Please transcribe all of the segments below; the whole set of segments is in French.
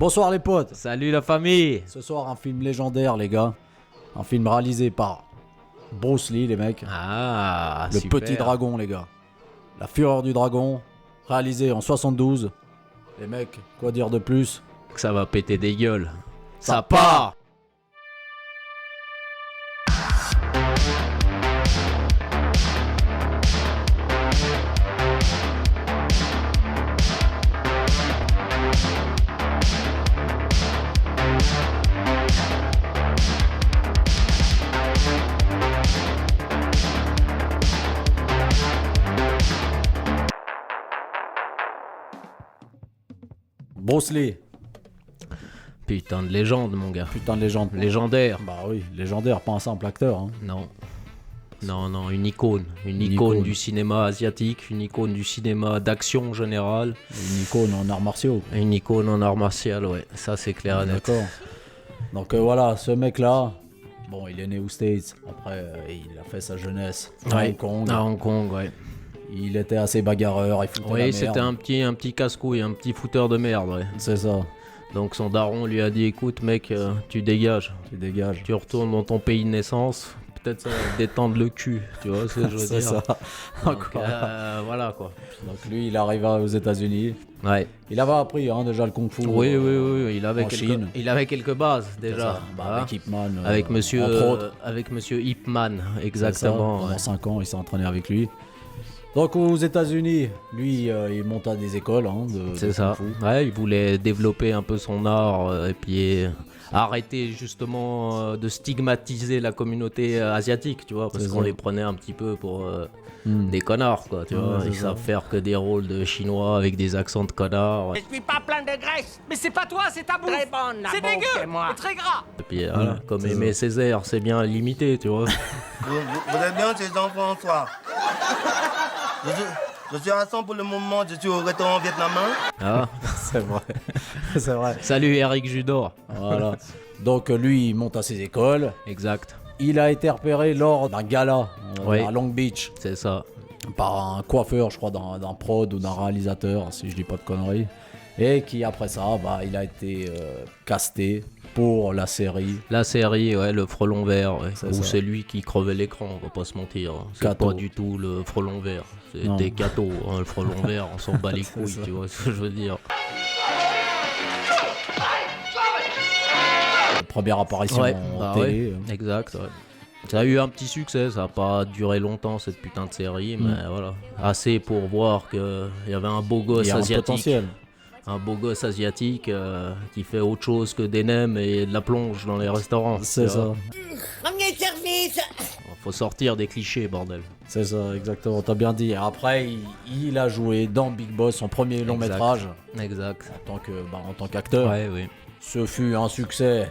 Bonsoir les potes. Salut la famille. Ce soir un film légendaire les gars. Un film réalisé par Bruce Lee les mecs. Ah, Le super. Petit Dragon les gars. La Fureur du Dragon. Réalisé en 72. Les mecs, quoi dire de plus? Ça va péter des gueules. Ça Ça part. Bruce Lee. Putain de légende mon gars. Putain de légende. Légendaire. Bah oui, légendaire, pas un simple acteur. Hein. Non. Non, une icône. Une Une icône icône. du cinéma asiatique, une icône du cinéma d'action en général, Une icône en arts martiaux. une icône en art martial, ouais. Ça c'est clair et net. D'accord. Donc voilà, ce mec là. Bon, il est né aux States. Après, il a fait sa jeunesse à Ouais. Hong Kong. À Hong Kong, ouais. Il était assez bagarreur, il foutait la Oui, merde. c'était un petit casse-couille, un petit fouteur de merde, ouais. C'est ça, Donc son daron lui a dit, écoute mec, tu dégages. tu dégages. Tu retournes dans ton pays de naissance, peut-être ça va te détendre le cul, tu vois ce que je veux C'est dire. ça. Donc, voilà quoi. Donc lui, il arriva aux États-Unis. Ouais. Il avait appris hein, déjà le kung-fu. Oui, en Chine. il avait quelques bases C'est déjà. ça. Bah, Voilà. avec Ip Man, Avec monsieur, entre autres. avec monsieur Ip Man, C'est ça. exactement. Pendant ouais. 5 ans, il s'est entraîné avec lui. Donc aux États-Unis, lui, il monta des écoles hein, de C'est ça. kung-fu. Ouais, il voulait développer un peu son art et puis arrêter justement de stigmatiser la communauté asiatique, tu vois, parce C'est qu'on ça. les prenait un petit peu pour Hmm. des connards, quoi, tu Ouais, vois. c'est Ils ça. savent faire que des rôles de chinois avec des accents de connards. Je suis pas plein de graisse. Mais c'est pas toi, c'est ta bouffe. Très bonne la C'est bouffe, dégueu c'est moi. et très gras. Et puis voilà, comme c'est Aimé Césaire, c'est bien limité, tu vois. Vous êtes bien chez Jean-François. Je suis à 100 pour le moment, je suis au restaurant vietnamien. Ah. C'est vrai. C'est vrai. Salut Eric Judor. Voilà. Donc lui, il monte à ses écoles. Exact, Il a été repéré lors d'un gala Oui. à Long Beach c'est ça. par un coiffeur, je crois, d'un prod ou d'un réalisateur, si je dis pas de conneries. Et qui, après ça, bah, il a été casté pour la série. La série, ouais, le frelon vert, ouais, C'est où ça. c'est lui qui crevait l'écran, on va pas se mentir. hein. C'est Cato. pas du tout le frelon vert, c'est Non. des cathos, hein, le frelon vert, on s'en bat les couilles, ça. tu vois ce que je veux dire. Première apparition Ouais, en bah télé. ouais, exact, ouais. Ça a eu un petit succès, ça a pas duré longtemps cette putain de série, mais voilà. Assez pour voir qu'il y avait un beau Il gosse y a un asiatique. potentiel. Un beau gosse asiatique qui fait autre chose que des nems et de la plonge dans les restaurants. C'est tu vois. ça. Premier service. Faut sortir des clichés, bordel. C'est ça, exactement. T'as bien dit. Après, il a joué dans Big Boss, son premier long Exact. métrage, Exact. en tant qu'acteur. Ouais, oui. Ce fut un succès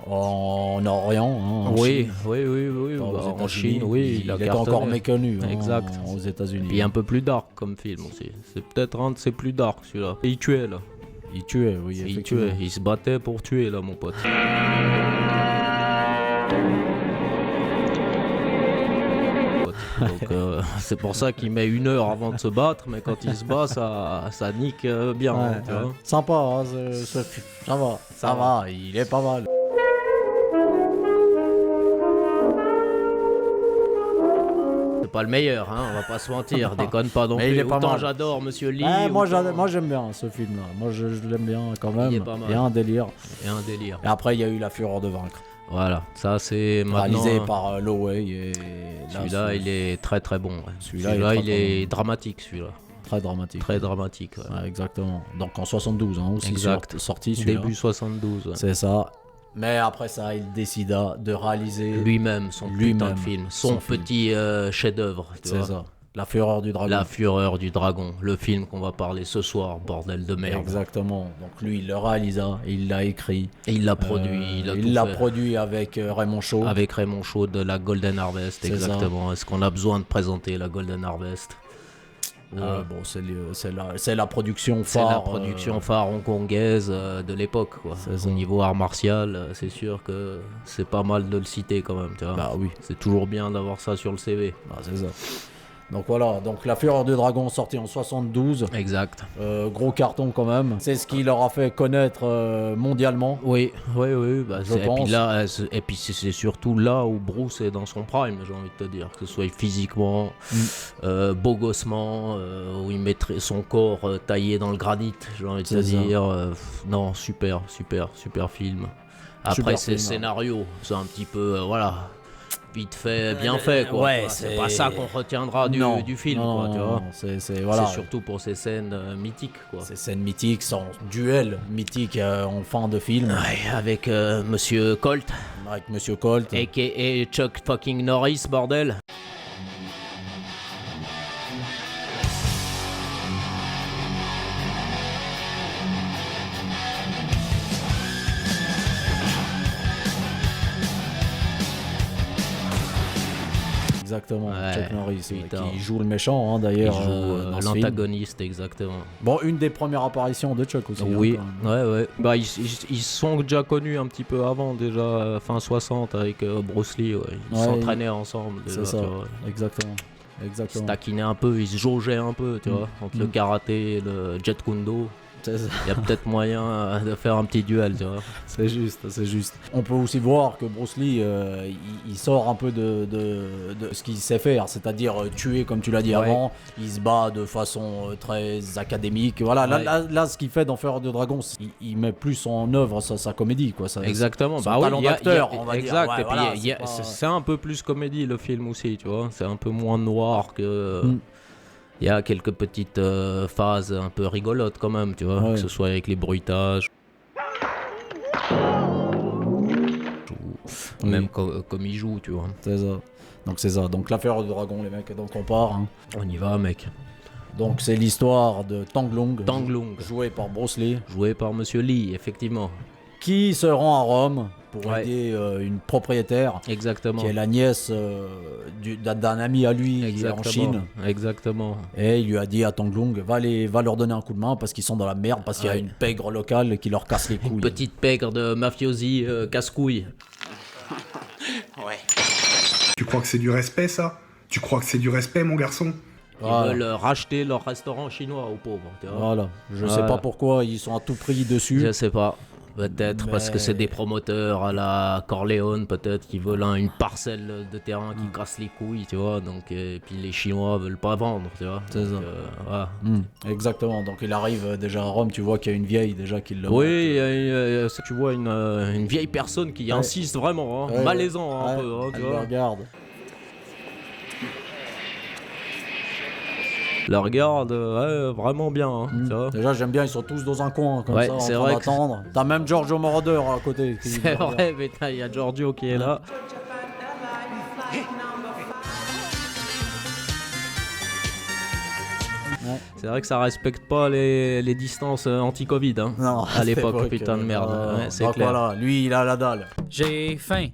en Orient. Hein, en Chine. Oui. Aux Bah, en États-Unis, Chine, oui. il a était cartonné. encore méconnu hein, Exact. aux États-Unis. Puis un peu plus dark comme film aussi. C'est peut-être un de ses plus dark celui-là. Et il tuait là. Il tuait, oui, Il effectivement. tuait. Il se battait pour tuer là, mon pote. Donc c'est pour ça qu'il met 1 heure avant de se battre, mais quand il se bat, ça nique bien. Ouais, hein, tu vois. Sympa, hein, ça va, ça va, il est pas mal. C'est pas le meilleur, hein, on va pas se mentir. Déconne pas non Mais plus. il est pas Autant mal. j'adore Monsieur Lee. Ouais, moi, autant- moi j'aime bien ce film-là. Moi je l'aime bien quand même. Il est pas mal. Il y a un délire. Il y a un délire. Et après il y a eu La Fureur de vaincre, Voilà, ça c'est maintenant. réalisé par Lowey et Celui-là, il est très très bon. ouais. Celui-là, Celui-là, il est il très, est dramatique, celui-là. très dramatique. Très dramatique. ouais. Ouais, exactement. Donc en 72 hein, aussi Exact. sorti celui-là. Début 72. ouais. C'est ça. Mais après ça, il décida de réaliser. Lui-même, son Lui-même, putain de film. Son son film. petit chef-d'œuvre. tu C'est vois. ça. La Fureur du Dragon. La Fureur du Dragon. Le film qu'on va parler ce soir, bordel de merde. Exactement. Donc lui, il le réalisa, il l'a écrit. Et il l'a produit. Il a tout l'a fait. produit avec Raymond Shaw. Avec Raymond Shaw de la Golden Harvest, C'est exactement. Est-ce qu'on a besoin de présenter la Golden Harvest? Bon, c'est la production C'est phare. la production phare hongkongaise de l'époque, quoi. C'est ça. Au niveau art martial, c'est sûr que c'est pas mal de le citer quand même, tu vois. Bah oui, C'est toujours bien d'avoir ça sur le CV. bah, c'est ça. Donc voilà, donc La Fureur du Dragon sorti en 72, Exact. gros carton quand même. C'est ce qui leur a fait connaître mondialement. Oui. Bah, Je et pense. puis là, c'est surtout là où Bruce est dans son prime, j'ai envie de te dire, que ce soit physiquement, beau-gossement, où il mettrait son corps taillé dans le granit, j'ai envie de te C'est ça. dire. Non, super film. Après, Super c'est le film, scénario, c'est un petit peu, voilà, vite fait, bien fait, quoi. ouais, c'est c'est- pas ça qu'on retiendra du film, non, quoi, tu vois. c'est voilà. C'est surtout pour ces scènes mythiques, quoi. Ces scènes mythiques, son duel mythique en fin de film Ouais, avec Monsieur Colt, avec Monsieur Colt. a.k.a. Chuck fucking Norris, bordel. Exactement, Ouais, Chuck Norris, putain. qui joue le méchant hein, Il d'ailleurs joue dans ce film. l'antagoniste, exactement. Bon, une des premières apparitions de Chuck aussi. Oui, hein, quand même. ouais. Bah, ils sont déjà connus un petit peu avant, déjà, fin 60, avec Bruce Lee, ouais. Ils Ouais, s'entraînaient ensemble, déjà, C'est ça, tu vois. exactement. Ils se Exactement. taquinaient un peu, ils se jaugeaient un peu, tu vois, entre le karaté et le jet kundo. C'est ça. Il y a peut-être moyen de faire un petit duel, tu vois. C'est juste, c'est juste. On peut aussi voir que Bruce Lee, il sort un peu de ce qu'il sait faire, c'est-à-dire tuer, comme tu l'as dit Ouais. avant. Il se bat de façon très académique. Voilà, Ouais. là, ce qu'il fait dans Fureur de Dragon, il met plus en œuvre sa comédie, quoi. Exactement, son bah oui, talent d'acteur, on va dire. exact. Ouais, Et puis voilà, il y a- c'est pas- c'est un peu plus comédie le film aussi, tu vois. C'est un peu moins noir que. Mm. Il y a quelques petites phases un peu rigolotes quand même, tu vois, Ouais. que ce soit avec les bruitages. Ou Oui. même comme il joue, tu vois. C'est ça. Donc c'est ça. Donc La Fureur du Dragon, les mecs, donc on part. hein. On y va, mec. Donc c'est l'histoire de Tang Long, Tang Long, joué par Bruce Lee, joué par Monsieur Lee, effectivement. qui se rend à Rome pour Ouais. aider une propriétaire Exactement. qui est la nièce d'un ami à lui qui est Exactement. en Chine. Exactement. Et il lui a dit à Tang Long, va leur donner un coup de main parce qu'ils sont dans la merde, parce qu'il y a Ouais. une pègre locale qui leur casse les couilles. Petite pègre de mafiosi casse-couille. Tu crois que c'est du respect, ça? Tu crois que c'est du respect, mon garçon? Ils Voilà. veulent racheter leur restaurant chinois aux pauvres, tu vois. Voilà. Je sais Voilà. pas pourquoi ils sont à tout prix dessus. Je sais pas. Peut-être parce que c'est des promoteurs à la Corleone, peut-être qui veulent une parcelle de terrain qui casse les couilles, tu vois. Donc, et puis les Chinois veulent pas vendre, tu vois. C'est Donc, ça. voilà. Exactement. Donc il arrive déjà à Rome, tu vois qu'il y a une vieille déjà qui le. Oui, tu vois une vieille personne qui insiste vraiment, hein, Ouais, malaisant un ouais, peu, hein, tu elle le vois. regarde. La regarde, ouais, vraiment bien, hein, tu vois. Déjà j'aime bien, ils sont tous dans un coin comme Ouais, ça en c'est train vrai que- d'attendre. T'as même Giorgio Moroder à côté. qui C'est le regarde. vrai, mais il y a Giorgio qui est là. C'est vrai que ça respecte pas les distances anti-Covid, hein. Non, À l'époque, c'est vrai putain que- de merde. Ouais, c'est donc clair. voilà, lui il a la dalle. J'ai faim.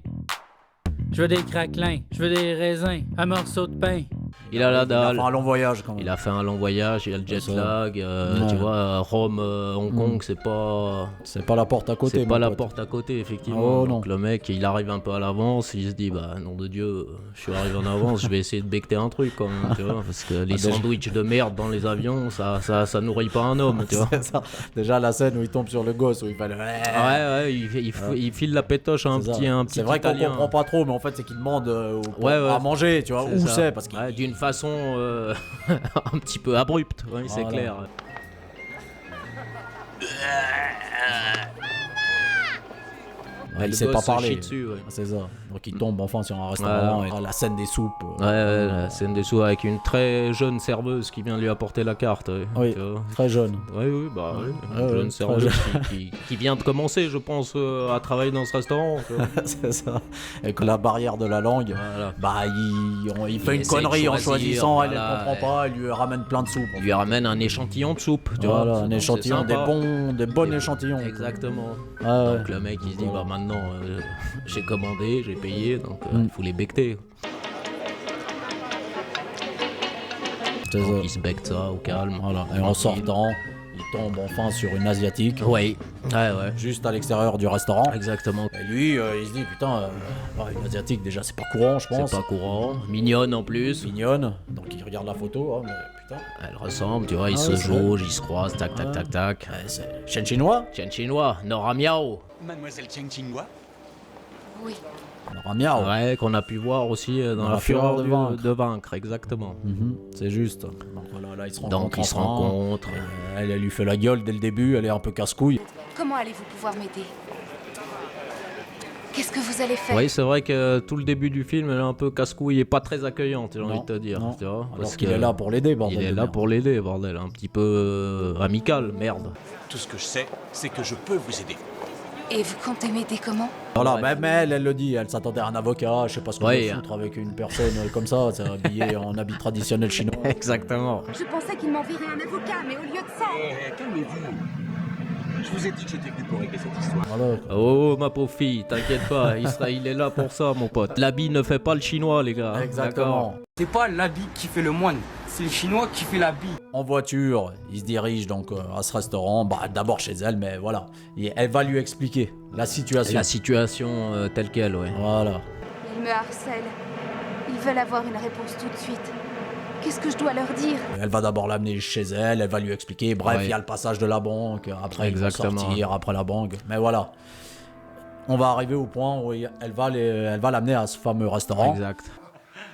Je veux des craquelins. Je veux des raisins. Un morceau de pain. Il a la Il a dalle. fait un long voyage quand même. Il a fait un long voyage, il y a le jet Ça. lag, Ouais. tu vois, Rome, Hong Kong, c'est pas la porte à côté. c'est pas mon la pote. porte à côté, effectivement. Oh, Donc non. le mec, il arrive un peu à l'avance, il se dit, bah nom de Dieu, je suis arrivé en avance, je vais essayer de becter un truc quand même, tu vois, parce que les déjà- sandwichs de merde dans les avions, ça nourrit pas un homme, tu vois. C'est ça. Déjà la scène où il tombe sur le gosse, où il fait le. Ouais, il file la pétoche à un C'est ça. petit C'est vrai qu'on Italien. comprend pas trop, mais en fait c'est qu'il demande Ouais, ouais. à manger, tu vois, où ça. c'est, parce qu'il. Ouais, d'une façon un petit peu abrupte, oui, c'est Voilà. clair. Ouais, il le sait pas gosse se parler. chie dessus, ouais. C'est ça. Donc il tombe enfin sur un restaurant et la scène des soupes. Ouais, la scène des sous avec une très jeune serveuse qui vient lui apporter la carte. Ouais, Oui, tu vois. très jeune. Oui, bah oui, Ouais, une ouais, jeune très serveuse qui vient de commencer, je pense, à travailler dans ce restaurant. tu vois. C'est ça. Avec la barrière de la langue, Voilà. bah il fait une essaie de connerie en choisir, choisissant, elle voilà, ne comprend pas, elle lui ramène plein de soupes. Il lui ramène un échantillon de soupe, tu Voilà, vois. un Donc, échantillon, c'est sympa. des bons échantillons. Exactement. Ah ouais. Donc le mec il se dit, bah maintenant j'ai commandé, j'ai payé, donc il faut les becter. C'est ça. Donc il se becte ça au calme. Voilà. Et en tranquille. sortant, il tombe enfin sur une asiatique. Oui, ouais. Juste à l'extérieur du restaurant. Exactement. Et lui, il se dit putain, une asiatique déjà c'est pas courant, je pense. C'est pas courant. Mignonne en plus. Mignonne. Donc il regarde la photo, mais putain. Elle ressemble, tu vois, ils Ah se ouais, c'est jaugent, ils se croisent, tac, tac, tac, tac. C'est chaîne chinois. Chien chinois, Nora Miao. Mademoiselle Cheng Chingwa. Oui. Nora Miao. Ouais, qu'on a pu voir aussi dans la fureur de vaincre, exactement. C'est juste. Donc voilà, là ils se rencontrent. Donc ils se enfin. rencontrent. Elle lui fait la gueule dès le début, elle est un peu casse-couille. Comment allez-vous pouvoir m'aider? Qu'est-ce que vous allez faire? Oui, c'est vrai que tout le début du film, elle est un peu casse-couille et pas très accueillante, j'ai envie de te dire. Non. Tu vois, Alors qu'il est là pour l'aider, bordel. Il est de là merde. pour l'aider, bordel. Un petit peu amical, merde. Tout ce que je sais, c'est que je peux vous aider. Et vous comptez m'aider comment? Voilà, Ouais. même elle le dit, elle s'attendait à un avocat, je sais pas ce qu'on Ouais. va foutre avec une personne comme ça, c'est habillé en habit traditionnel chinois. Exactement. Je pensais qu'il m'enverrait un avocat, mais au lieu de ça... Calmez-vous. Je vous ai dit que j'étais venu pour régler cette histoire. Voilà. Oh, ma pauvre fille, t'inquiète pas, il est là pour ça, mon pote. L'habit ne fait pas le chinois, les gars. Exactement. C'est pas l'habit qui fait le moine, c'est le chinois qui fait l'habit. En voiture, il se dirige donc à ce restaurant, d'abord chez elle, mais voilà. Et elle va lui expliquer la situation. La situation telle qu'elle, ouais. Voilà. Ils me harcèlent. Ils veulent avoir une réponse tout de suite. Qu'est-ce que je dois leur dire? Elle va d'abord l'amener chez elle, elle va lui expliquer. Bref, il Ouais. y a le passage de la banque, après il va Exactement. sortir, après la banque. Mais voilà. On va arriver au point où elle va l'amener à ce fameux restaurant. Exact.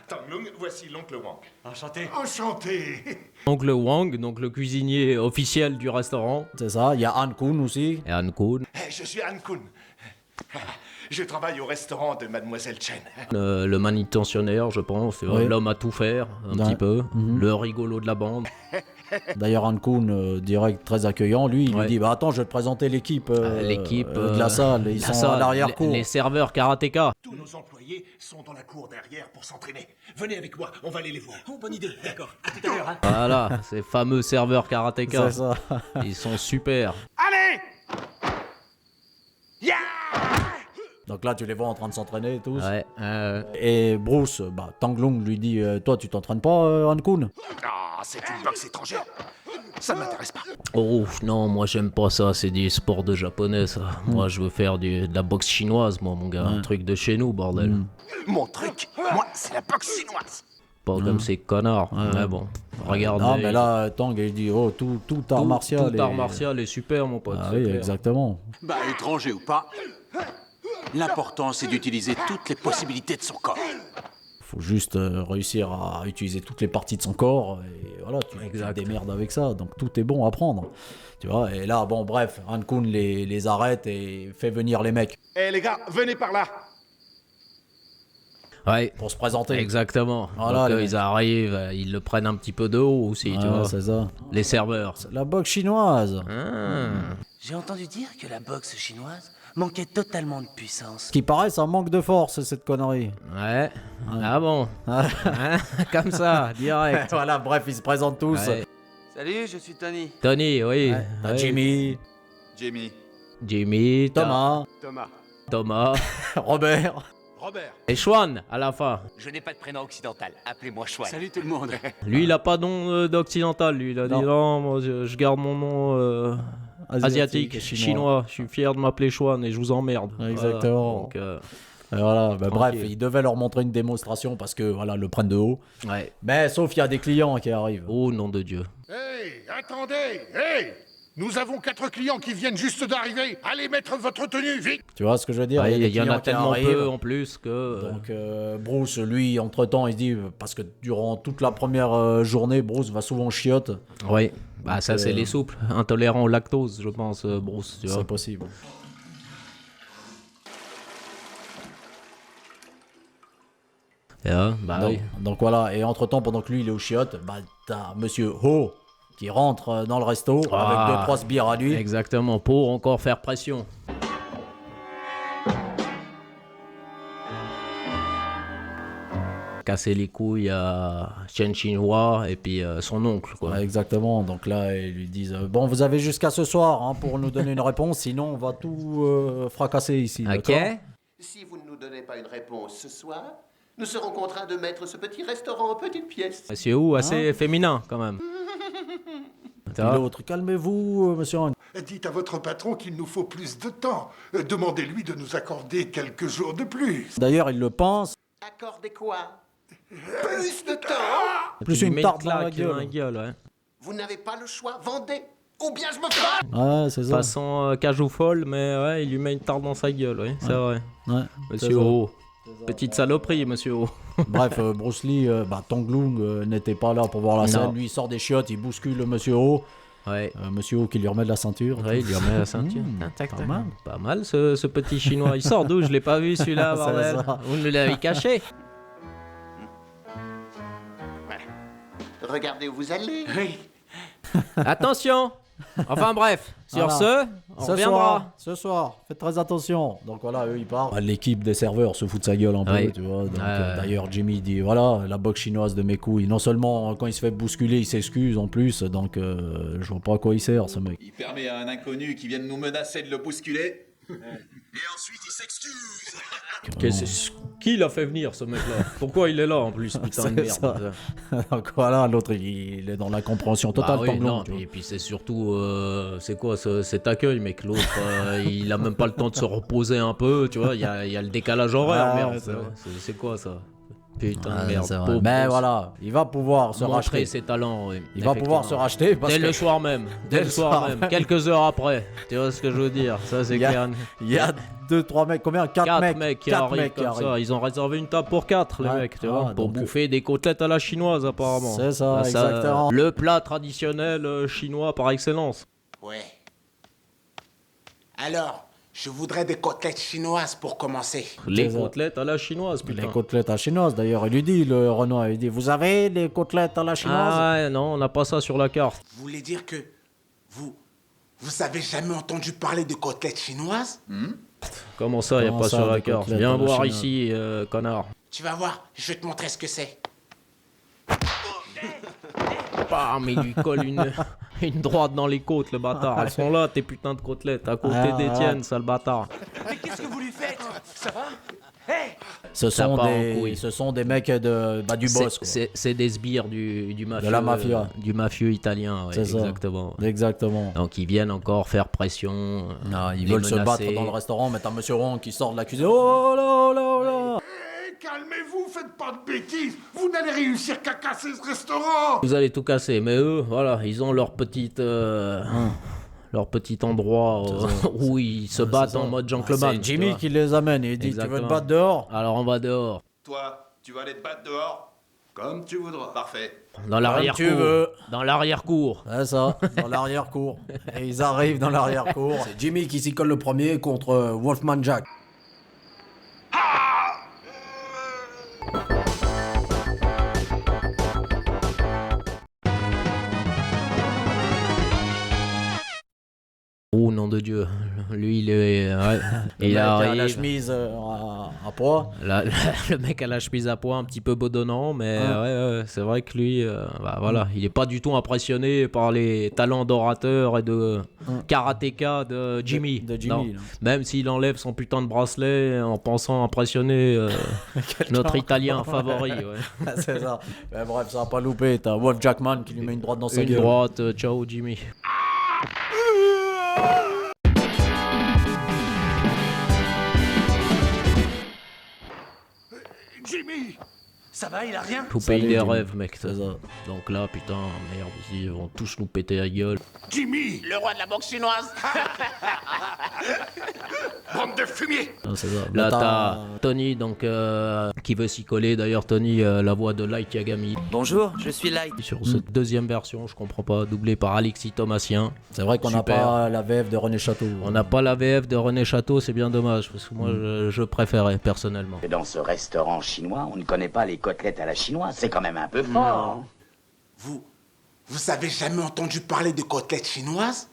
Tanglung, voici l'oncle Wang. Enchanté. Enchanté. Oncle Wang, donc le cuisinier officiel du restaurant. C'est ça. Il y a Han Kun aussi. Et Han Kun, Je suis Han Kun. Je travaille au restaurant de Mademoiselle Chen. le manutentionnaire, je pense. Tu vois, Oui. l'homme à tout faire, un Ouais. petit peu. Mhm. Le rigolo de la bande. D'ailleurs, Han Kun, direct, très accueillant, lui, il Ouais. lui dit attends, je vais te présenter l'équipe L'équipe de la salle. Ils la sont salle, à l'arrière-cour. Les serveurs karatéka. Tous nos employés sont dans la cour derrière pour s'entraîner. Venez avec moi, on va aller les voir. Oh, bonne idée, d'accord. À tout à l'heure, hein. Voilà, ces fameux serveurs karatéka. C'est ça. Ils sont super. Allez. Donc là, tu les vois en train de s'entraîner et tous. Ouais. Et Bruce, Tanglung lui dit toi, tu t'entraînes pas, Han Kun? Ah, c'est une boxe étrangère. Ça ne m'intéresse pas. Oh non, moi j'aime pas ça, c'est des sports de japonais ça. Moi je veux faire de la boxe chinoise, moi mon gars. Un truc de chez nous, bordel. Mon truc, moi, c'est la boxe chinoise. Pas comme ces connards. Mais bon, regarde. Non, mais là, Tang, il dit oh, tout art martial. Tout art martial est super, mon pote. Ah c'est oui, clair. exactement. Bah, étranger ou pas, l'important c'est d'utiliser toutes les possibilités de son corps. Faut juste réussir à utiliser toutes les parties de son corps et voilà, tu te démerdes avec ça. Donc tout est bon à prendre. Tu vois, et là, bon, bref, Han Kun les arrête et fait venir les mecs Eh les gars, venez par là. Ouais. pour se présenter. Exactement. Voilà, Donc, les- ils arrivent, ils le prennent un petit peu de haut aussi, tu Ah, vois. c'est ça. Les serveurs. La boxe chinoise. J'ai entendu dire que la boxe chinoise manquait totalement de puissance. Ce qui paraît, ça manque de force, cette connerie. Ouais. Ah bon. Hein, comme ça, direct. Voilà, bref, ils se présentent tous. Ouais. Salut, je suis Tony. Tony, oui. T'as Ouais. Jimmy, Jimmy, t'as Thomas, Thomas. Robert. Et Schwan, à la fin. Je n'ai pas de prénom occidental, appelez-moi Chouin. Salut tout le monde. Lui, il a pas de nom d'occidental, lui. Il a dit Non. non, moi, je garde mon nom asiatique, et chinois. Je suis fier de m'appeler Schwan et je vous emmerde. Exactement. Voilà. Donc, Et voilà, bref, Tranquille. ils devaient leur montrer une démonstration parce que voilà, le prennent de haut. ouais. Mais sauf qu'il y a des clients qui arrivent. Oh, nom de Dieu. Hey, attendez. Hey, nous avons 4 clients qui viennent juste d'arriver. Allez mettre votre tenue, vite. Tu vois ce que je veux dire? Ouais, des il y en clients a qui tellement arrivent. peu en plus que. Donc Bruce, lui, entre-temps, il se dit, parce que durant toute la première journée, Bruce va souvent chiotte. Oui. Bah, ça, Donc, c'est les souples. Intolérants au lactose, je pense, Bruce. Tu vois. C'est possible. Bah Donc, oui. donc voilà, et entre-temps, pendant que lui, il est au chiottes, t'as Monsieur Ho qui rentre dans le resto Ah. avec 2-3 sbires à lui. Exactement, pour encore faire pression. Casser les couilles à Chen Chinois et puis son oncle, quoi. Ouais, exactement, donc là ils lui disent bon, vous avez jusqu'à ce soir hein, pour nous donner une réponse, sinon on va tout fracasser ici. Ok. d'accord. Si vous ne nous donnez pas une réponse ce soir, nous serons contraints de mettre ce petit restaurant en petite pièce. C'est où assez féminin quand même. Puis l'autre, calmez-vous, monsieur. Dites à votre patron qu'il nous faut plus de temps. Demandez-lui de nous accorder quelques jours de plus. D'ailleurs, il le pense. Accordez quoi? Plus de temps? Plus une tarte dans la gueule. Ouais. Vous n'avez pas le choix, vendez, ou bien je me fâche. Ouais, c'est ça. Façon cage ou folle, mais ouais, il lui met une tarte dans sa gueule, oui, c'est vrai. Ouais, Monsieur O. Petite saloperie, monsieur O. Bref, Bruce Lee, Tong Lung n'était pas là pour voir la scène. Lui, il sort des chiottes, il bouscule le monsieur O. Ouais. Monsieur O qui lui remet de la ceinture. Ouais, il lui remet la ceinture. Pas mal. Pas mal ce petit chinois. Il sort d'où? Je l'ai pas vu celui-là, bordel. Vous me l'avez caché. Regardez où vous allez. Oui. Attention. Enfin bref, sur Voilà. on reviendra. Ce soir, faites très attention. Donc voilà, eux ils partent. L'équipe des serveurs se fout de sa gueule un peu, Ouais. tu vois. Donc, d'ailleurs, Jimmy dit voilà, la boxe chinoise de mes couilles. Non seulement quand il se fait bousculer, il s'excuse en plus. Donc je vois pas à quoi il sert ce mec. Il permet à un inconnu qui vient de nous menacer de le bousculer. Et ensuite il s'excuse. Qui l'a fait venir ce mec-là? Pourquoi il est là en plus, putain de C'est merde. Donc voilà, l'autre il est dans la compréhension totale. Bah oui, Tong Lung, non, tu vois. et puis c'est surtout, c'est quoi cet accueil, mec? L'autre, il a même pas le temps de se reposer un peu, tu vois, il y a le décalage horaire, Ah, merde. c'est vrai. C'est quoi ça? Putain Ah, de merde. c'est vrai. Pauvre Mais gosse. voilà, il va pouvoir se Montrer racheter. ses talents, oui. Il va pouvoir se racheter parce Dès que le soir même. Dès le soir même. Quelques heures après. Tu vois ce que je veux dire? Ça, c'est clair. Il y a 2-3 mecs, combien? 4 mecs qui arrivent comme ça. Ils ont réservé une table pour 4, les Ouais. mecs, tu vois, pour donc, bouffer des côtelettes à la chinoise, apparemment. C'est ça, exactement. Le plat traditionnel chinois par excellence. Ouais. Alors, je voudrais des côtelettes chinoises pour commencer. Les ça. côtelettes à la chinoise, putain. Les côtelettes à la chinoise, d'ailleurs, il lui dit, le Renoir, il dit, vous avez des côtelettes à la chinoise? Ah ouais, non, on n'a pas ça sur la carte. Vous voulez dire que vous avez jamais entendu parler de côtelettes chinoises? Comment ça, il n'y a Comment pas ça, sur la des carte? côtelettes Viens à la voir chinoise? ici, connard. Tu vas voir, je vais te montrer ce que c'est. Bam, il lui colle une droite dans les côtes, le bâtard. Elles sont là, tes putains de côtelettes, à côté Ah, d'Étienne, sale bâtard. Mais qu'est-ce que vous lui faites? Ça va? Hé! Ce sont des mecs du boss, quoi. C'est des sbires du mafieux. De la mafia. Du mafieux italien, ouais, C'est ça. exactement. Exactement. Donc ils viennent encore faire pression. Ah, ils les veulent se menacer. battre dans le restaurant, mais t'as Monsieur Wong qui sort de la cuisine. Oh là, oh là, oh là. Calmez-vous, faites pas de bêtises. Vous n'allez réussir qu'à casser ce restaurant. Vous allez tout casser, mais eux, voilà, ils ont leur petite... leur petit endroit où ils se battent en mode gentleman. C'est Jimmy qui les amène. Il dit, tu veux te battre dehors? Alors on va dehors. Toi, tu vas aller te battre dehors? Comme tu voudras. Parfait. Dans l'arrière-cour. tu veux. Dans l'arrière-cour. C'est ça, dans l'arrière-cour. Et ils arrivent dans l'arrière-cour. C'est Jimmy qui s'y colle le premier contre Wolfman Jack. Oh nom de Dieu, lui il est... Ouais. Le Il mec a arrive. la chemise à poids. Le mec a la chemise à pois un petit peu bedonnant, mais ouais, c'est vrai que lui, voilà, il est pas du tout impressionné par les talents d'orateur et de karatéka de Jimmy. De Jimmy, Non. là. Même s'il enlève son putain de bracelet en pensant impressionner notre Italien favori. Ouais. C'est ça. Mais bref, ça a pas loupé. T'as Wolf Jackman qui lui met une droite dans sa Une gueule. droite, ciao Jimmy. Jimmy! Ça va, il a rien? Tout Salut, pays des Jimmy. rêves, mec. C'est ça. Donc là, putain, merde, ils vont tous nous péter la gueule. Jimmy! Le roi de la boxe chinoise! Bande de fumier! Ah, c'est ça. Là, t'as Tony, donc, qui veut s'y coller. D'ailleurs, Tony, la voix de Light Yagami. Bonjour, je suis Light. Sur cette deuxième version, je comprends pas, doublé par Alexis Thomasien. C'est vrai qu'on n'a Super. pas la VF de René Château. On n'a pas la VF de René Château, c'est bien dommage, parce que moi, je préférais, personnellement. Dans ce restaurant chinois, on ne connaît pas les côtelettes à la chinoise. C'est quand même un peu fort. Vous avez jamais entendu parler de côtelettes chinoises?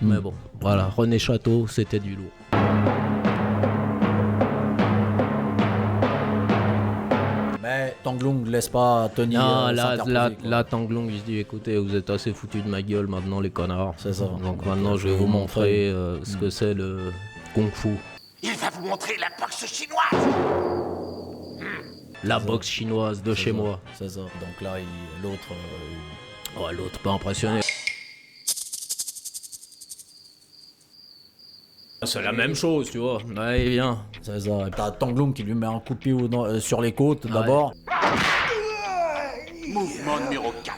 Mais bon, voilà, René Château, c'était du lourd. Mais Tanglung laisse pas Tony. Non, là, s'interposer, quoi. là, Tanglong, il se dit, écoutez, vous êtes assez foutus de ma gueule maintenant, les connards. C'est ça. Donc maintenant, je vais vous montrer ce que c'est le kung-fu. Il va vous montrer la boxe chinoise! La boxe chinoise de chez moi. C'est ça. Donc là, l'autre. Ouais, l'autre pas impressionné. C'est la même chose, tu vois. Ouais, viens. C'est ça. T'as Tanglung qui lui met un coup de pied sur les côtes d'abord. Mouvement numéro 4.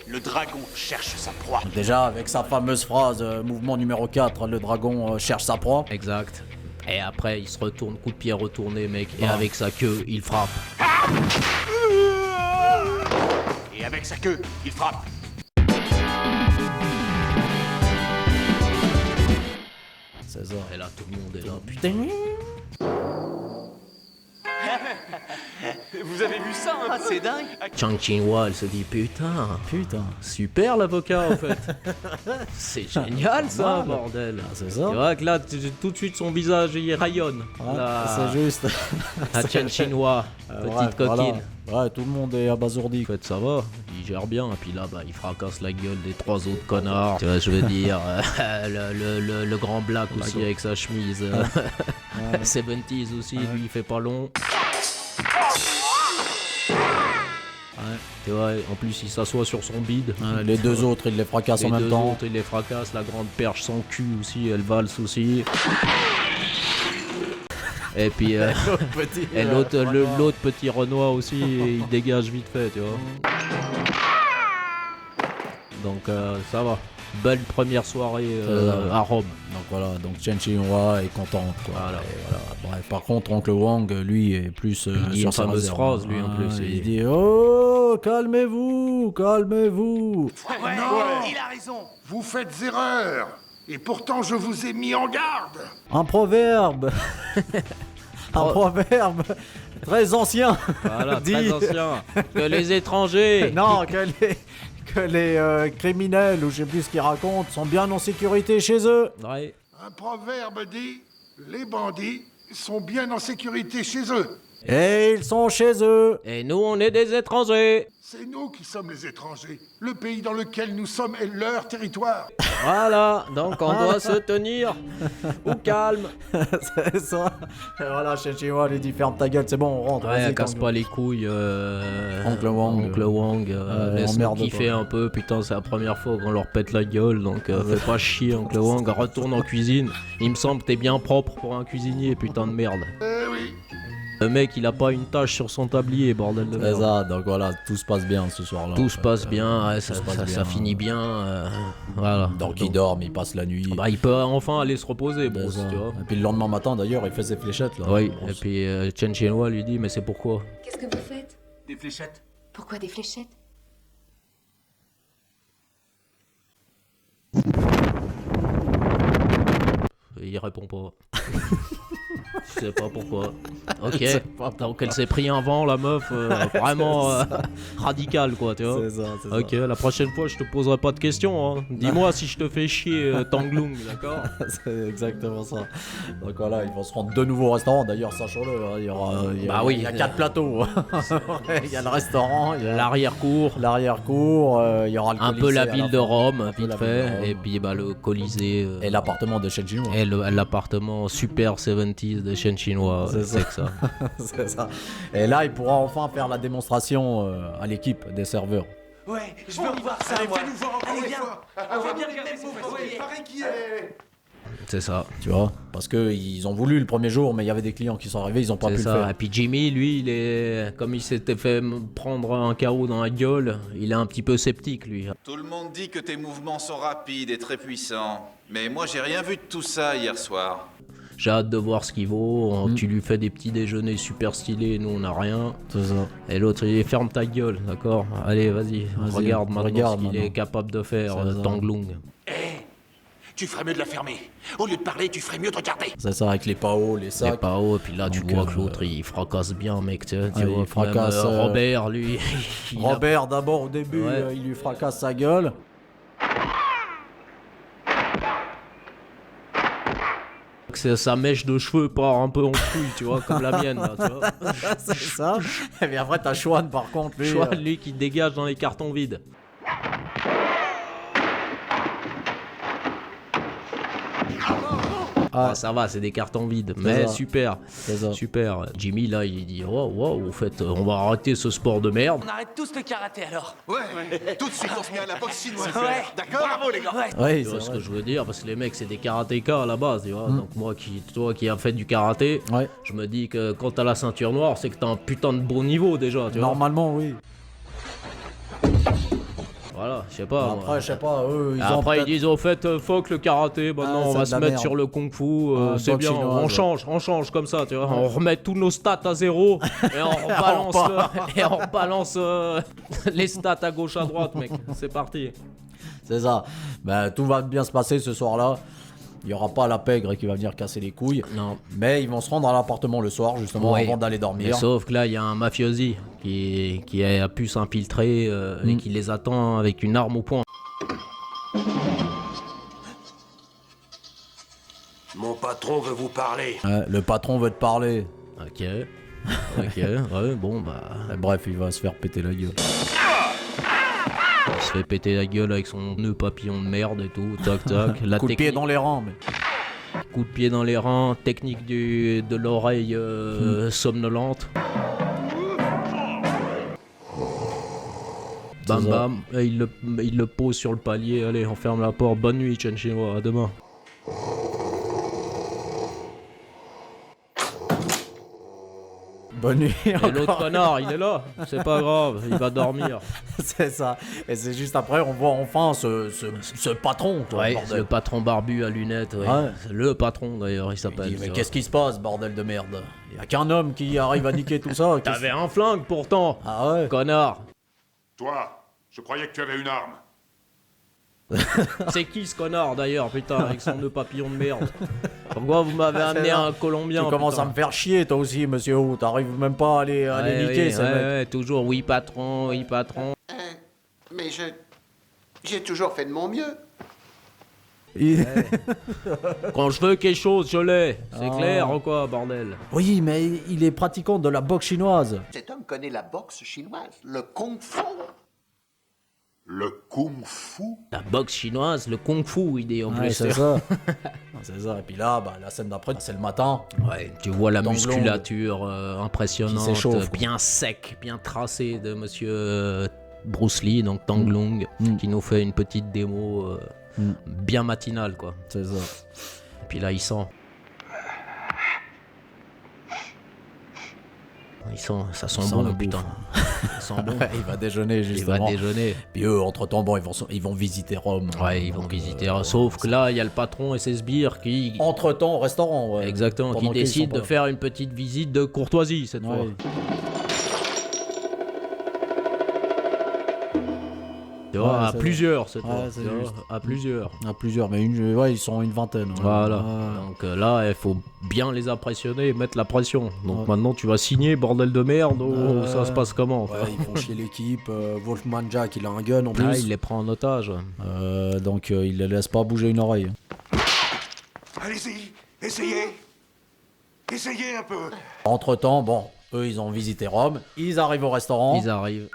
Le dragon cherche sa proie. Déjà, avec sa fameuse phrase, mouvement numéro 4, le dragon cherche sa proie. Exact. Et après, il se retourne, coup de pied retourné, mec. Et avec sa queue, il frappe. Et avec sa queue, il frappe. C'est ça. Et là, tout le monde est là. Putain. Vous avez vu ça, hein? C'est dingue. Chang Ching-hwa, elle se dit putain, super l'avocat en fait. C'est génial ça, bordel. C'est ça. Tu vois que là, tout de suite son visage il rayonne. C'est juste. La Chang Ching-hwa, petite coquine. Voilà. Ouais, tout le monde est abasourdi. En fait, ça va, il gère bien. Et puis là, il fracasse la gueule des 3 autres connards. Tu vois, je veux dire, le grand black aussi avec sa chemise. 70s aussi, lui, il fait pas long. Tu vois, en plus il s'assoit sur son bide. Les deux autres il les fracasse en même temps. Les deux autres il les fracasse, la grande perche sans cul aussi, elle valse aussi. Et puis l'autre petit Renoir aussi, il dégage vite fait, tu vois. Donc ça va. Belle première soirée à Rome. Donc voilà, donc Chen Ching-hwa est contente. Voilà. Bref, par contre, Oncle Wang, lui, est plus il dit sur une sa fameuse réserve. phrase, lui, en plus. Il dit oh, calmez-vous. Non, il a raison. vous faites erreur. Et pourtant, je vous ai mis en garde. Un proverbe. Un proverbe très ancien. Voilà, dit très ancien. Que les étrangers. Non, que les criminels, ou je sais plus ce qu'ils racontent, sont bien en sécurité chez eux. Ouais. Un proverbe dit les bandits sont bien en sécurité chez eux. Et ils sont chez eux. Et nous, on est des étrangers. C'est nous qui sommes les étrangers. Le pays dans lequel nous sommes est leur territoire. Voilà, donc on doit se tenir au calme. C'est ça. Et voilà, Chen Ching-hwa lui dit ferme ta gueule, c'est bon, on rentre. Ouais, vas-y, casse pas les couilles. Oncle Wang. Laisse-nous kiffer un peu. Putain, c'est la première fois qu'on leur pète la gueule. Donc fais pas chier, Oncle Wang. Retourne en cuisine. Il me semble que t'es bien propre pour un cuisinier, putain de merde. Oui. Le mec, il a pas une tache sur son tablier, bordel de merde. C'est ça, donc voilà, tout se passe bien ce soir-là. Tout se passe bien, ouais, ça finit bien. Voilà. Donc il dort, mais il passe la nuit. Il peut enfin aller se reposer, Bruce, tu vois. Et puis le lendemain matin, d'ailleurs, il fait ses fléchettes là. Oui, et puis Chen Ching-hwa lui dit, mais c'est pourquoi? Qu'est-ce que vous faites? Des fléchettes. Pourquoi des fléchettes? Il répond pas. Je sais pas pourquoi. Ok, donc elle s'est pris un vent, la meuf, vraiment radicale, quoi, tu vois. C'est ok, la prochaine fois, je te poserai pas de questions. Hein. Dis-moi si je te fais chier, Tanglung, d'accord? C'est exactement ça. Donc voilà, ils vont se rendre de nouveau au restaurant. D'ailleurs, sachons-le, hein, il y a 4 plateaux. Il y a le restaurant, il y a l'arrière-cour, il y aura le un Colisée peu la à ville fin. de Rome, vite la fait, ville de Rome. et puis le Colisée. Et l'appartement de Chen Ching-hwa. Et l'appartement super 70s de Chen Ching-hwa, c'est que ça. C'est ça. Et là, il pourra enfin faire la démonstration à l'équipe des serveurs. Ouais, je veux voir ça, moi. Fais-nous voir encore une fois. On va bien regarder ce que Pareil qui est. C'est ça. Tu vois, parce qu'ils ont voulu le premier jour, mais il y avait des clients qui sont arrivés, ils ont pas pu le faire. Et puis Jimmy, lui, comme il s'était fait prendre un carreau dans la gueule, il est un petit peu sceptique, lui. Tout le monde dit que tes mouvements sont rapides et très puissants. Mais moi, j'ai rien vu de tout ça hier soir. J'ai hâte de voir ce qu'il vaut. Tu lui fais des petits déjeuners super stylés, nous on a rien. C'est ça. Et l'autre il dit ferme ta gueule, d'accord? Allez, vas-y, regarde maintenant ce qu'il est capable de faire, Tanglung. Tu ferais mieux de la fermer. Au lieu de parler, tu ferais mieux de regarder. C'est ça, avec les PAO, les sacs. Les PAO, et puis là tu vois que l'autre il fracasse bien, mec. Tu vois, il fracasse. Robert, lui. Robert, d'abord au début, il lui fracasse sa gueule. Sa mèche de cheveux part un peu en couille, tu vois, comme la mienne, là, tu vois. C'est ça. Et puis après, t'as Schwan, par contre, lui. Schwan, lui, qui dégage dans les cartons vides. Ah, ça va, c'est des cartons vides. Mais ça. super. Super. Jimmy, là, il dit wow, au fait, on va arrêter ce sport de merde. On arrête tous le karaté alors. Ouais, tout de suite on se met à la boxe chinoise. Ouais. D'accord. Bravo les gars. Ouais, Tu vois ce que je veux dire, parce que les mecs, c'est des karatékas à la base, tu vois. Donc moi, toi qui as fait du karaté, je me dis que quand t'as la ceinture noire, c'est que t'as un putain de bon niveau déjà, tu vois. Normalement, oui. Voilà, je sais pas. Après, je sais pas, eux, ils disent au fait, fuck le karaté, maintenant on va se mettre sur le kung-fu, c'est bien, on change comme ça, tu vois. On remet tous nos stats à zéro et on rebalance les stats à gauche à droite, mec. C'est parti. C'est ça. Ben, tout va bien se passer ce soir-là. Il n'y aura pas la pègre qui va venir casser les couilles. Non. Mais ils vont se rendre à l'appartement le soir, justement, avant d'aller dormir. Mais sauf que là, il y a un mafiosi qui a pu s'infiltrer et qui les attend avec une arme au poing. Mon patron veut vous parler. Ouais, le patron veut te parler. Ok, ouais, bon, bah... Bref, il va se faire péter la gueule. Il se fait péter la gueule avec son nœud papillon de merde et tout, tac tac. Coup de pied dans les rangs, mais... Coup de pied dans les reins, technique de l'oreille somnolente. Bam bam, et il le pose sur le palier, allez, on ferme la porte, bonne nuit Chen Chinois, à demain. Bonne nuit. Et l'autre connard, il est là, c'est pas grave, il va dormir. C'est ça. Et c'est juste après, on voit enfin ce patron. Toi, ouais, bordel. le patron barbu à lunettes. Ouais. Ouais. C'est le patron d'ailleurs, il s'appelle. Mais qu'est-ce qui se passe, bordel de merde? Il y a qu'un homme qui arrive à niquer tout ça. T'avais un flingue pourtant. Ah ouais. Connard. Toi, je croyais que tu avais une arme. C'est qui ce connard d'ailleurs, putain, avec son nœud papillon de merde? Pourquoi vous m'avez amené un Colombien? Tu commences à me faire chier toi aussi, monsieur O. T'arrives même pas à les niquer, ces mecs. Ouais, toujours oui patron, oui patron. Mais j'ai toujours fait de mon mieux. Quand je veux quelque chose, je l'ai. C'est clair ou quoi, bordel? Oui, mais il est pratiquant de la boxe chinoise. Cet homme connaît la boxe chinoise, le kung-fu. Le kung-fu? La boxe chinoise, le kung-fu, il est en plus. C'est ça. C'est ça. Et puis là, bah, la scène d'après, c'est le matin. Ouais, tu vois la Dans musculature impressionnante, s'échauffe, bien sec, bien tracée de monsieur Bruce Lee, donc Tang Long, qui nous fait une petite démo bien matinale, quoi. C'est ça. Et puis là, il sent. Ça sent bon, putain. Ça sent bon. Il va déjeuner, justement. Il va déjeuner. Puis eux, entre-temps, bon, ils vont visiter Rome. Ouais, ils vont visiter Rome. Sauf que là, il y a le patron et ses sbires qui... Entre-temps, au restaurant, ouais. Exactement, Pendant qui qu'ils décident sont de pas- faire une petite visite de courtoisie, cette fois. Tu vois, à plusieurs, cette fois. c'est Tu vois, juste. à plusieurs. À plusieurs, mais ils sont une vingtaine. Ouais. Voilà. Ouais. Donc là, il faut bien les impressionner et mettre la pression. Donc maintenant, tu vas signer, bordel de merde. Ça se passe comment? Ouais, ils font chier l'équipe. Wolfman Jack, il a un gun en plus. Ah, il les prend en otage. Donc il les laisse pas bouger une oreille. Allez-y, essayez. Essayez un peu. Entre-temps, bon, eux, ils ont visité Rome. Ils arrivent au restaurant. Ils arrivent.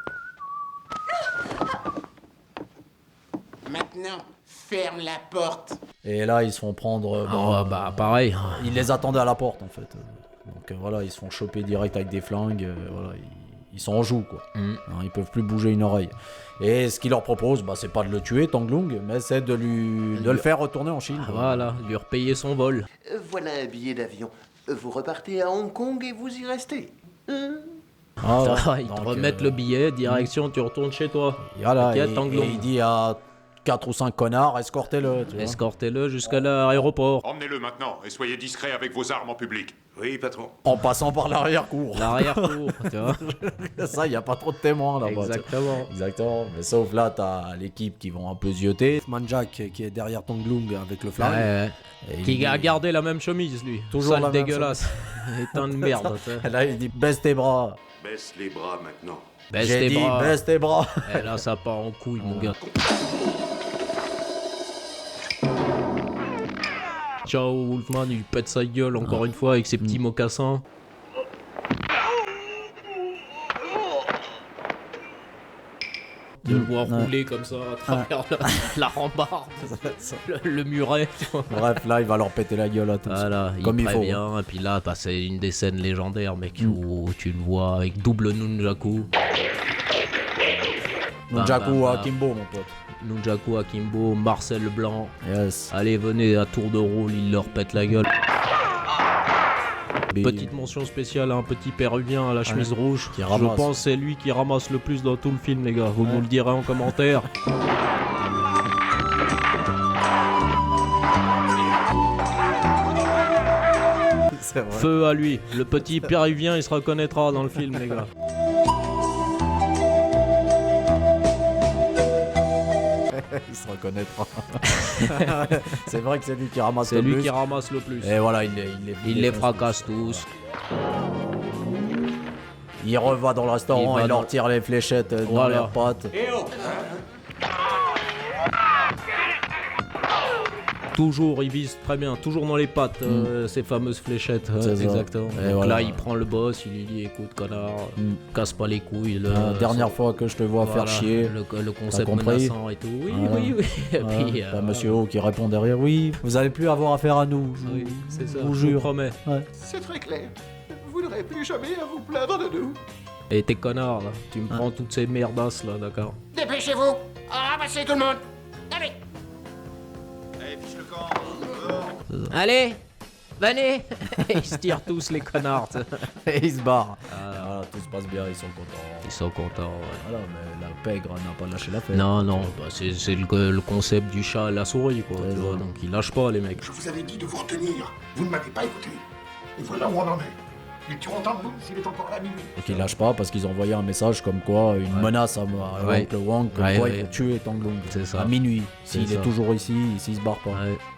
Maintenant, ferme la porte. Et là, ils se font prendre... bah, pareil. Ils les attendaient à la porte, en fait. Donc voilà, ils se font choper direct avec des flingues. Voilà, ils sont en joue, quoi. Hein, ils peuvent plus bouger une oreille. Et ce qu'ils leur proposent, bah, c'est pas de le tuer, Tang Long, mais c'est de le faire retourner en Chine. Voilà, lui repayer son vol. Voilà un billet d'avion. Vous repartez à Hong Kong et vous y restez. Ils te remettent le billet, direction, tu retournes chez toi. Voilà, T'inquiète, et Tang Long. il dit à 4 ou 5 connards, escortez-le. tu vois. Escortez-le jusqu'à l'aéroport. Emmenez-le maintenant et soyez discret avec vos armes en public. Oui, patron. En passant par l'arrière-cour. L'arrière-cour, tu vois. Ça, il n'y a pas trop de témoins là-bas. Exactement. Exactement. Mais sauf là, t'as l'équipe qui vont un peu zioter. Wolfman Jack qui est derrière Tang Long avec le flingue. Ouais. Et Qui a gardé la même chemise, lui. Toujours Sale la même dégueulasse. Éteint de merde. tu sais. Et là, il dit baisse tes bras. Baisse les bras maintenant. Baisse J'ai tes dit bras. baisse tes bras. Et là, ça part en couille, mon gars. Ciao, Wolfman, il pète sa gueule encore une fois avec ses petits mocassins. Tu le vois rouler comme ça à travers la rambarde, le muret. Bref, là, il va leur péter la gueule à tous. Voilà, comme il faut. Bien, et puis là, bah, c'est une des scènes légendaires, mec, où tu le vois avec double nunjaku. Nunjaku Akimbo, mon pote. Nunjaku Akimbo, Marcel Blanc. Yes. Allez, venez à tour de rôle, il leur pète la gueule. Petite mention spéciale à un petit péruvien à la chemise rouge. Je pense que c'est lui qui ramasse le plus dans tout le film, les gars. Vous nous le direz en commentaire. Feu à lui. Le petit péruvien, il se reconnaîtra dans le film, les gars. Il se reconnaîtra. C'est vrai que c'est lui qui ramasse le plus. C'est lui qui ramasse le plus. Et voilà, il les fracasse tous. Il reva dans le restaurant, il leur tire les fléchettes dans leurs pattes. Toujours, il vise très bien, toujours dans les pattes, ces fameuses fléchettes. Exactement. Donc voilà. Là, il prend le boss, il lui dit écoute, connard, casse pas les couilles. Dernière fois que je te vois faire chier. Le concept menaçant et tout. Oui. Et puis, Monsieur O qui répond derrière oui, vous allez plus avoir affaire à nous. C'est ça, je vous jure. Promets. C'est très clair. Vous n'aurez plus jamais à vous plaindre de nous. Et t'es connard, là. Tu me prends toutes ces merdasses, là, d'accord. Dépêchez-vous. Ramassez tout le monde. Allez. Allez, venez. Ils se tirent tous, les connards. Et ils se barrent. Voilà, tout se passe bien, ils sont contents. Ils sont contents, Voilà, mais la pègre n'a pas lâché l'affaire. Non, bah, c'est le concept du chat et la souris, quoi. Tu vois, donc ils lâchent pas, les mecs. Je vous avais dit de vous retenir. Vous ne m'avez pas écouté. Et voilà où on en est. Ils tueront Tangloong s'il est encore à minuit. Et qu'ils lâchent pas parce qu'ils ont envoyé un message comme quoi, une menace à Oncle Wang, comme quoi il faut tuer Tangloong. C'est ça. À minuit. S'il est toujours ici, s'il se barre pas.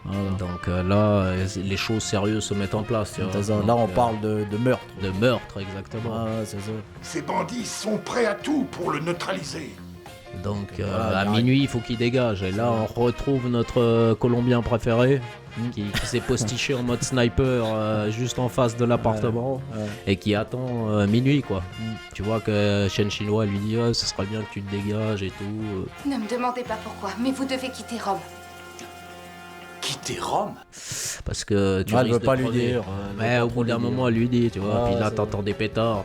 Voilà. Donc là, les choses sérieuses se mettent en place. Tu vois. Ça. Là, on parle de meurtre. De meurtre, exactement. C'est ça. Ces bandits sont prêts à tout pour le neutraliser. Donc à minuit, il faut qu'il dégage. Et là, on retrouve notre Colombien préféré. Qui s'est postiché en mode sniper juste en face de l'appartement et qui attend minuit, quoi. Tu vois que Shen Chinois lui dit ce serait bien que tu te dégages et tout. Ne me demandez pas pourquoi, mais vous devez quitter Rome. Quitter Rome? Parce que tu elle veut pas lui dire. Mais au bout d'un moment, elle lui dit, tu vois. Puis là, t'entends des pétards.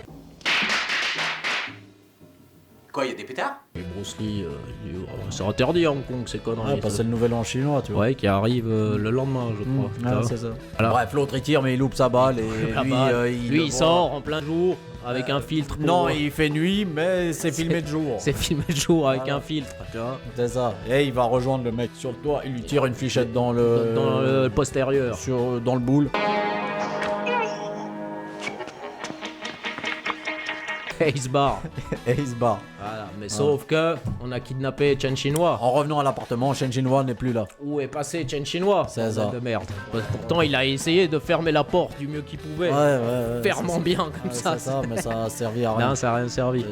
Quoi, il y a des pétards? Et Bruce Lee, il dit, c'est interdit à Hong Kong, ces conneries. Parce que c'est le nouvel an chinois, tu vois. Ouais, qui arrive le lendemain, je crois. C'est ça. Alors, bref, l'autre il tire, mais il loupe sa balle. Et lui, il sort en plein jour avec un filtre. Non, il fait nuit, mais c'est filmé de jour. C'est filmé de jour avec un filtre, tu vois. C'est ça. Et il va rejoindre le mec sur le toit. Il lui tire une fléchette dans le postérieur. Dans le boule. Et il se barre. Voilà, mais sauf que on a kidnappé Chen Chinois. En revenant à l'appartement, Chen Chinois n'est plus là. Où est passé Chen Chinois? C'est ça. De merde. Pourtant, il a essayé de fermer la porte du mieux qu'il pouvait. Fermement bien comme ça. C'est ça, mais ça a servi à rien. Non, ça a rien servi.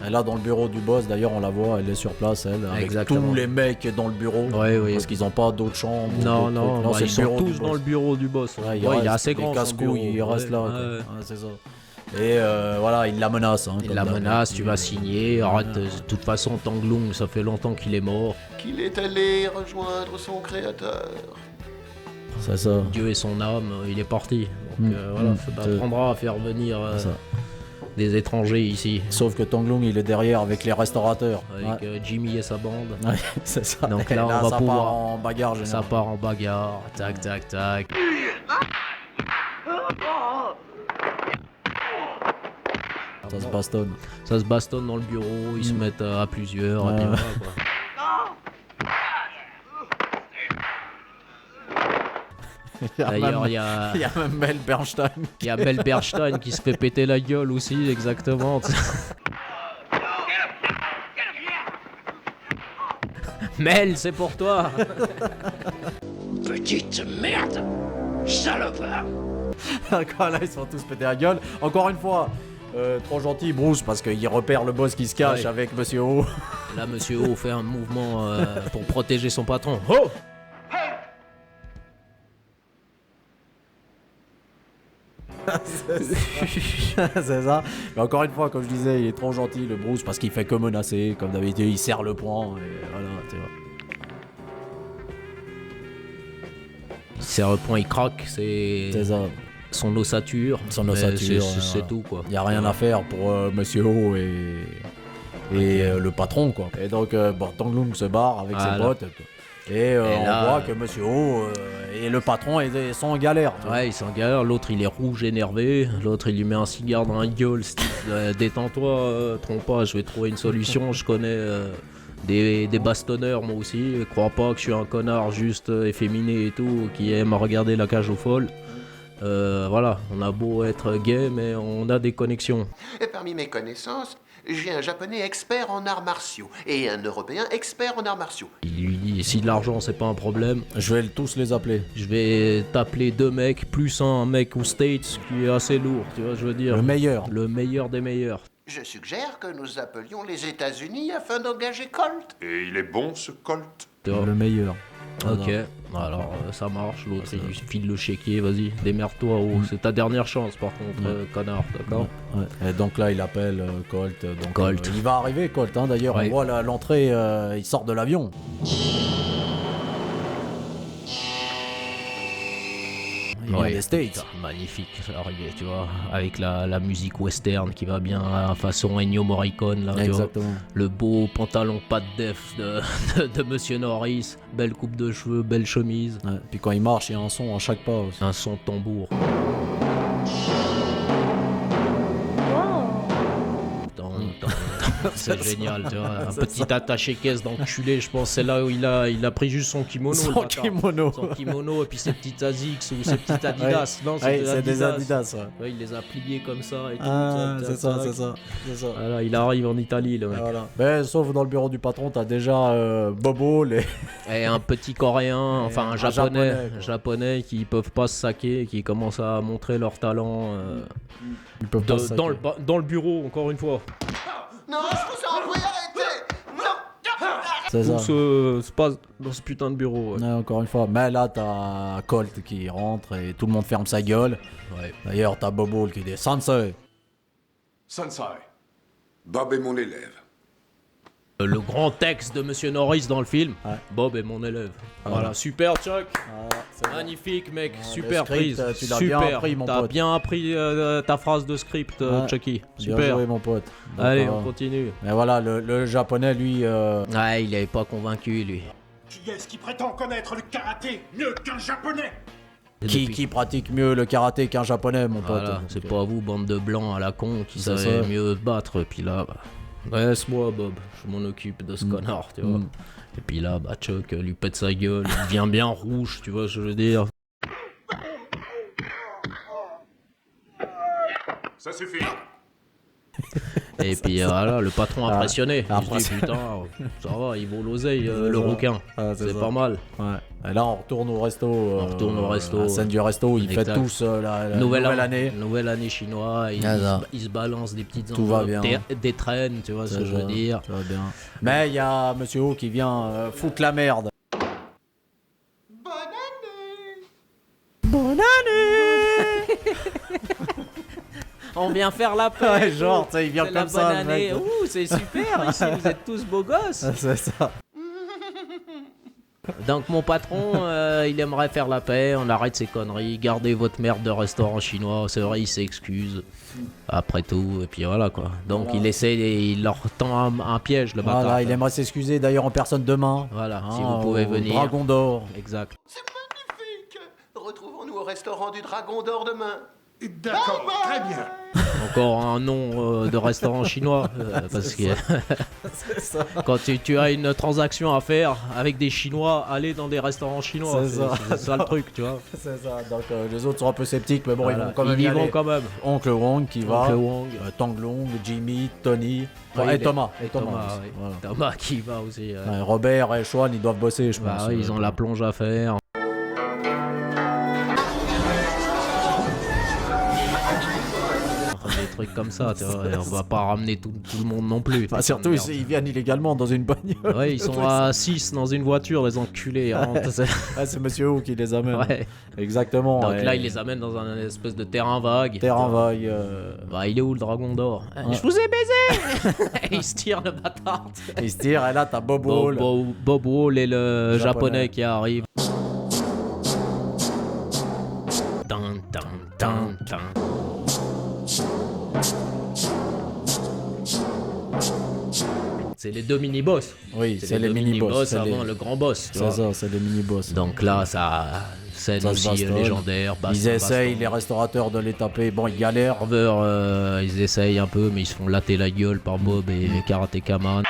Et là, dans le bureau du boss, d'ailleurs, on la voit, elle est sur place, elle, avec exactement. tous les mecs dans le bureau. Oui. Parce qu'ils n'ont pas d'autres chambres. Non, ils sont tous dans le bureau du boss. Il est assez grand. Les casse-couilles, il reste là. C'est ça. Et voilà, il la menace. Il la menace, tu vas signer. Arrête, de toute façon, Tangloong, ça fait longtemps qu'il est mort. Qu'il est allé rejoindre son créateur. C'est ça. Dieu et son âme, il est parti. Donc voilà, ça t'apprendra à faire venir des étrangers ici. Sauf que Tangloong, il est derrière avec les restaurateurs. Avec Jimmy et sa bande. Ouais, c'est ça. Donc là, on va ça pouvoir... part en bagarre. Ça part en bagarre. Tac, tac, tac. Ça se bastonne dans le bureau, ils se mettent à plusieurs, et puis voilà, quoi. D'ailleurs, il y a même Mel Bernstein. Il y a Mel Bernstein qui se fait péter la gueule aussi, exactement. Mel, c'est pour toi. Petite merde, salopard. Là, ils se font tous péter la gueule. Encore une fois. Trop gentil Bruce parce qu'il repère le boss qui se cache avec Monsieur O. Là Monsieur O fait un mouvement pour protéger son patron. Oh! C'est ça. Mais encore une fois, comme je disais, il est trop gentil, le Bruce, parce qu'il fait que menacer. Comme d'habitude, il serre le poing. Et voilà, tu vois. Il serre le poing, il craque. C'est ça. Son ossature. Son ossature. C'est tout, quoi. Il n'y a rien à faire pour Monsieur O et le patron, quoi. Et donc, Tang Long se barre avec ses potes. Et on voit que Monsieur O et le patron ils sont en galère. Ouais, ils sont en galère. L'autre, il est rouge, énervé. L'autre, il lui met un cigare dans la gueule. Détends-toi, trompe pas, je vais trouver une solution. Je connais des bastonneurs, moi aussi. Crois pas que je suis un connard juste efféminé et tout, qui aime regarder la cage aux folles. Voilà, on a beau être gay, mais on a des connexions. Et parmi mes connaissances, j'ai un japonais expert en arts martiaux et un européen expert en arts martiaux. Il lui dit, si l'argent c'est pas un problème, je vais tous les appeler. Je vais t'appeler 2 mecs, plus un mec aux States qui est assez lourd, tu vois, je veux dire. Le meilleur. Le meilleur des meilleurs. Je suggère que nous appelions les États-Unis afin d'engager Colt. Et il est bon, ce Colt? Le meilleur. Ok, alors ça marche, l'autre il file le chéquier, vas-y, démerde-toi, c'est ta dernière chance par contre, connard, d'accord? Ouais. Et donc là il appelle Colt, donc il va arriver Colt, hein, d'ailleurs on voit l'entrée, il sort de l'avion. Il vient des States. Magnifique, arrivé, tu vois, avec la musique western qui va bien façon Ennio Morricone, là, exactement. Tu vois, le beau pantalon pas de def de Monsieur Norris, belle coupe de cheveux, belle chemise. Ouais. Puis quand il marche, il y a un son à chaque pas aussi. Un son de tambour. C'est génial, tu vois, un petit attaché-caisse d'enculé, je pense, c'est là où il a pris juste son kimono. Son kimono et puis ses petites Asics ou ses petites Adidas. Non, c'est des Adidas. Ouais, il les a pliés comme ça et tout. C'est ça. Voilà, il arrive en Italie, le mec. Voilà. Mais sauf dans le bureau du patron, t'as déjà Bobo, et un petit coréen, enfin un japonais qui peuvent pas se saquer, qui commencent à montrer leur talent dans le bureau, encore une fois. Non, je vous en prie, arrêtez! Non! C'est ça. Tout se passe dans ce putain de bureau. Ouais, encore une fois. Mais là, t'as Colt qui rentre et tout le monde ferme sa gueule. Ouais. D'ailleurs, t'as Bobo qui dit Sensei. Sensei, Bob est mon élève. Le grand texte de Monsieur Norris dans le film, Bob est mon élève. Voilà, super Chuck. Magnifique mec, super script, prise. tu l'as bien appris, mon pote. T'as bien appris ta phrase de script, Chucky. Super. Bien joué, mon pote. Donc, allez, on continue. Mais voilà, le japonais, lui... Ouais, il avait pas convaincu, lui. Qui est-ce qui prétend connaître le karaté mieux qu'un japonais? Qui pratique mieux le karaté qu'un japonais, mon pote? C'est pas vous, bande de blancs à la con, qui savez mieux battre. Puis là, laisse-moi, Bob, je m'en occupe de ce connard, tu vois. Et puis là, Chuck lui pète sa gueule, il devient bien rouge, tu vois ce que je veux dire. Ça suffit. Et puis voilà, le patron impressionné. Il se dit putain, ça va, il vaut l'oseille, le rouquin. C'est pas mal. Ouais. Et là, on retourne au resto. La scène du resto, ils fêtent tous la nouvelle année. Nouvelle année chinois, ils se balancent des petites tout va bien. Des traînes, tu vois ce que je veux dire. Tout va bien. Mais il y a Monsieur O qui vient foutre la merde. Bonne année. On vient faire la paix. Ouais, genre, il vient comme ça. Bonne année. Ouh, c'est super ici, vous êtes tous beaux gosses. C'est ça. Donc mon patron, il aimerait faire la paix, on arrête ces conneries, gardez votre merde de restaurant chinois, c'est vrai, il s'excuse, après tout, et puis voilà quoi. Donc il essaie, il leur tend un piège, le bâtard. Voilà, il aimerait s'excuser d'ailleurs en personne demain. Voilà, si vous pouvez venir. Dragon d'or. Exact. C'est magnifique! Retrouvons-nous au restaurant du Dragon d'or demain. D'accord, très bien. Encore un nom de restaurant chinois, parce que quand tu as une transaction à faire avec des Chinois, aller dans des restaurants chinois, c'est ça le truc, tu vois. C'est ça, donc les autres sont un peu sceptiques, mais bon, voilà. ils vont quand même y aller. Quand même. Oncle Wong qui va, Tang Long, Jimmy, Tony, et Thomas. Voilà. Thomas qui va aussi. Robert et Schwan, ils doivent bosser, je pense. Ils ont la plonge à faire. trucs comme ça, tu vois. Et on va pas ramener tout le monde non plus. Enfin, surtout, ils viennent illégalement dans une bagnole. Ouais, ils sont à 6 dans une voiture, les enculés. C'est Monsieur O qui les amène. Ouais. Exactement. Donc là, il les amène dans un espèce de terrain vague. Terrain vague. Bah, il est où le dragon d'or? Je vous ai baisé. Il se tire le bâtard. Il se tire, et là, t'as Bob Wall. Bob Wall et le japonais qui arrive. C'est les deux mini-boss. Oui, c'est les mini-boss. Avant le grand boss. C'est ça, c'est les mini-boss. Donc là, ça scène aussi légendaire. Ils essayent, les restaurateurs, de les taper. Bon, ils galèrent. Ils essayent un peu, mais ils se font latter la gueule par Bob et les Karateka Man.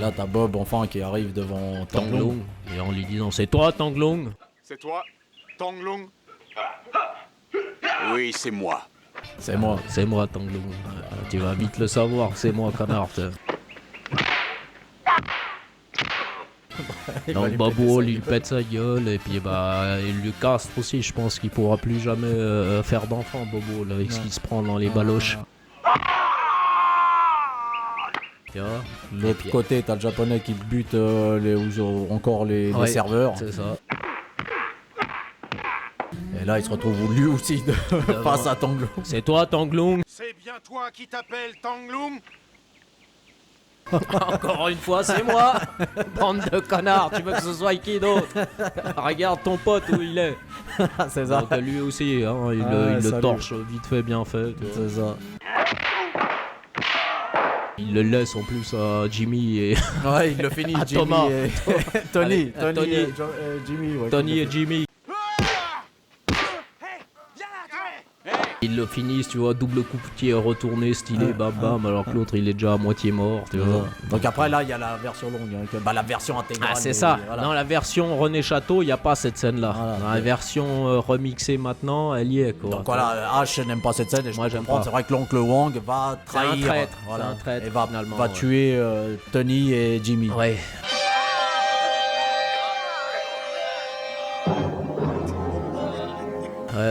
Là, t'as Bob, enfin, qui arrive devant Tanglong. Et en lui disant, c'est toi, Tanglong? C'est toi, Tanglong? Oui, c'est moi. C'est moi. C'est moi, Tanglong. Tu vas vite le savoir, c'est moi, connard. Donc Bob Wall, il pète sa gueule et puis bah il lui castre aussi. Je pense qu'il pourra plus jamais faire d'enfant, Bob Wall, avec ce qu'il se prend dans les baloches. De l'autre côté, t'as le japonais qui bute encore les serveurs. C'est ça. Et là, il se retrouve lui aussi face à Tanglong. C'est toi, Tanglong? C'est bien toi qui t'appelles Tanglong? Encore une fois, c'est moi. Bande de connards, tu veux que ce soit qui d'autre? Regarde ton pote où il est. C'est ça. Donc lui aussi, hein, il le torche vite fait, bien fait. C'est ça. Il le laisse en plus à Jimmy et... Ouais, il le finit, à Jimmy Thomas. et... Jimmy. Ouais, Tony et Jimmy. Ils le finissent, tu vois, double coup de pied retourné, stylé, bam bam, alors que l'autre il est déjà à moitié mort, tu vois. Donc après là, il y a la version longue, la version intégrale. Ah, c'est ça. Voilà. Dans la version René Château, il n'y a pas cette scène-là. Voilà, dans la version remixée maintenant, elle y est, quoi. Donc voilà, Ash n'aime pas cette scène et moi j'aime pas. C'est vrai que l'oncle Wang va trahir. C'est un traître, voilà, c'est un traître, et va finalement, tuer Tony et Jimmy. Ouais.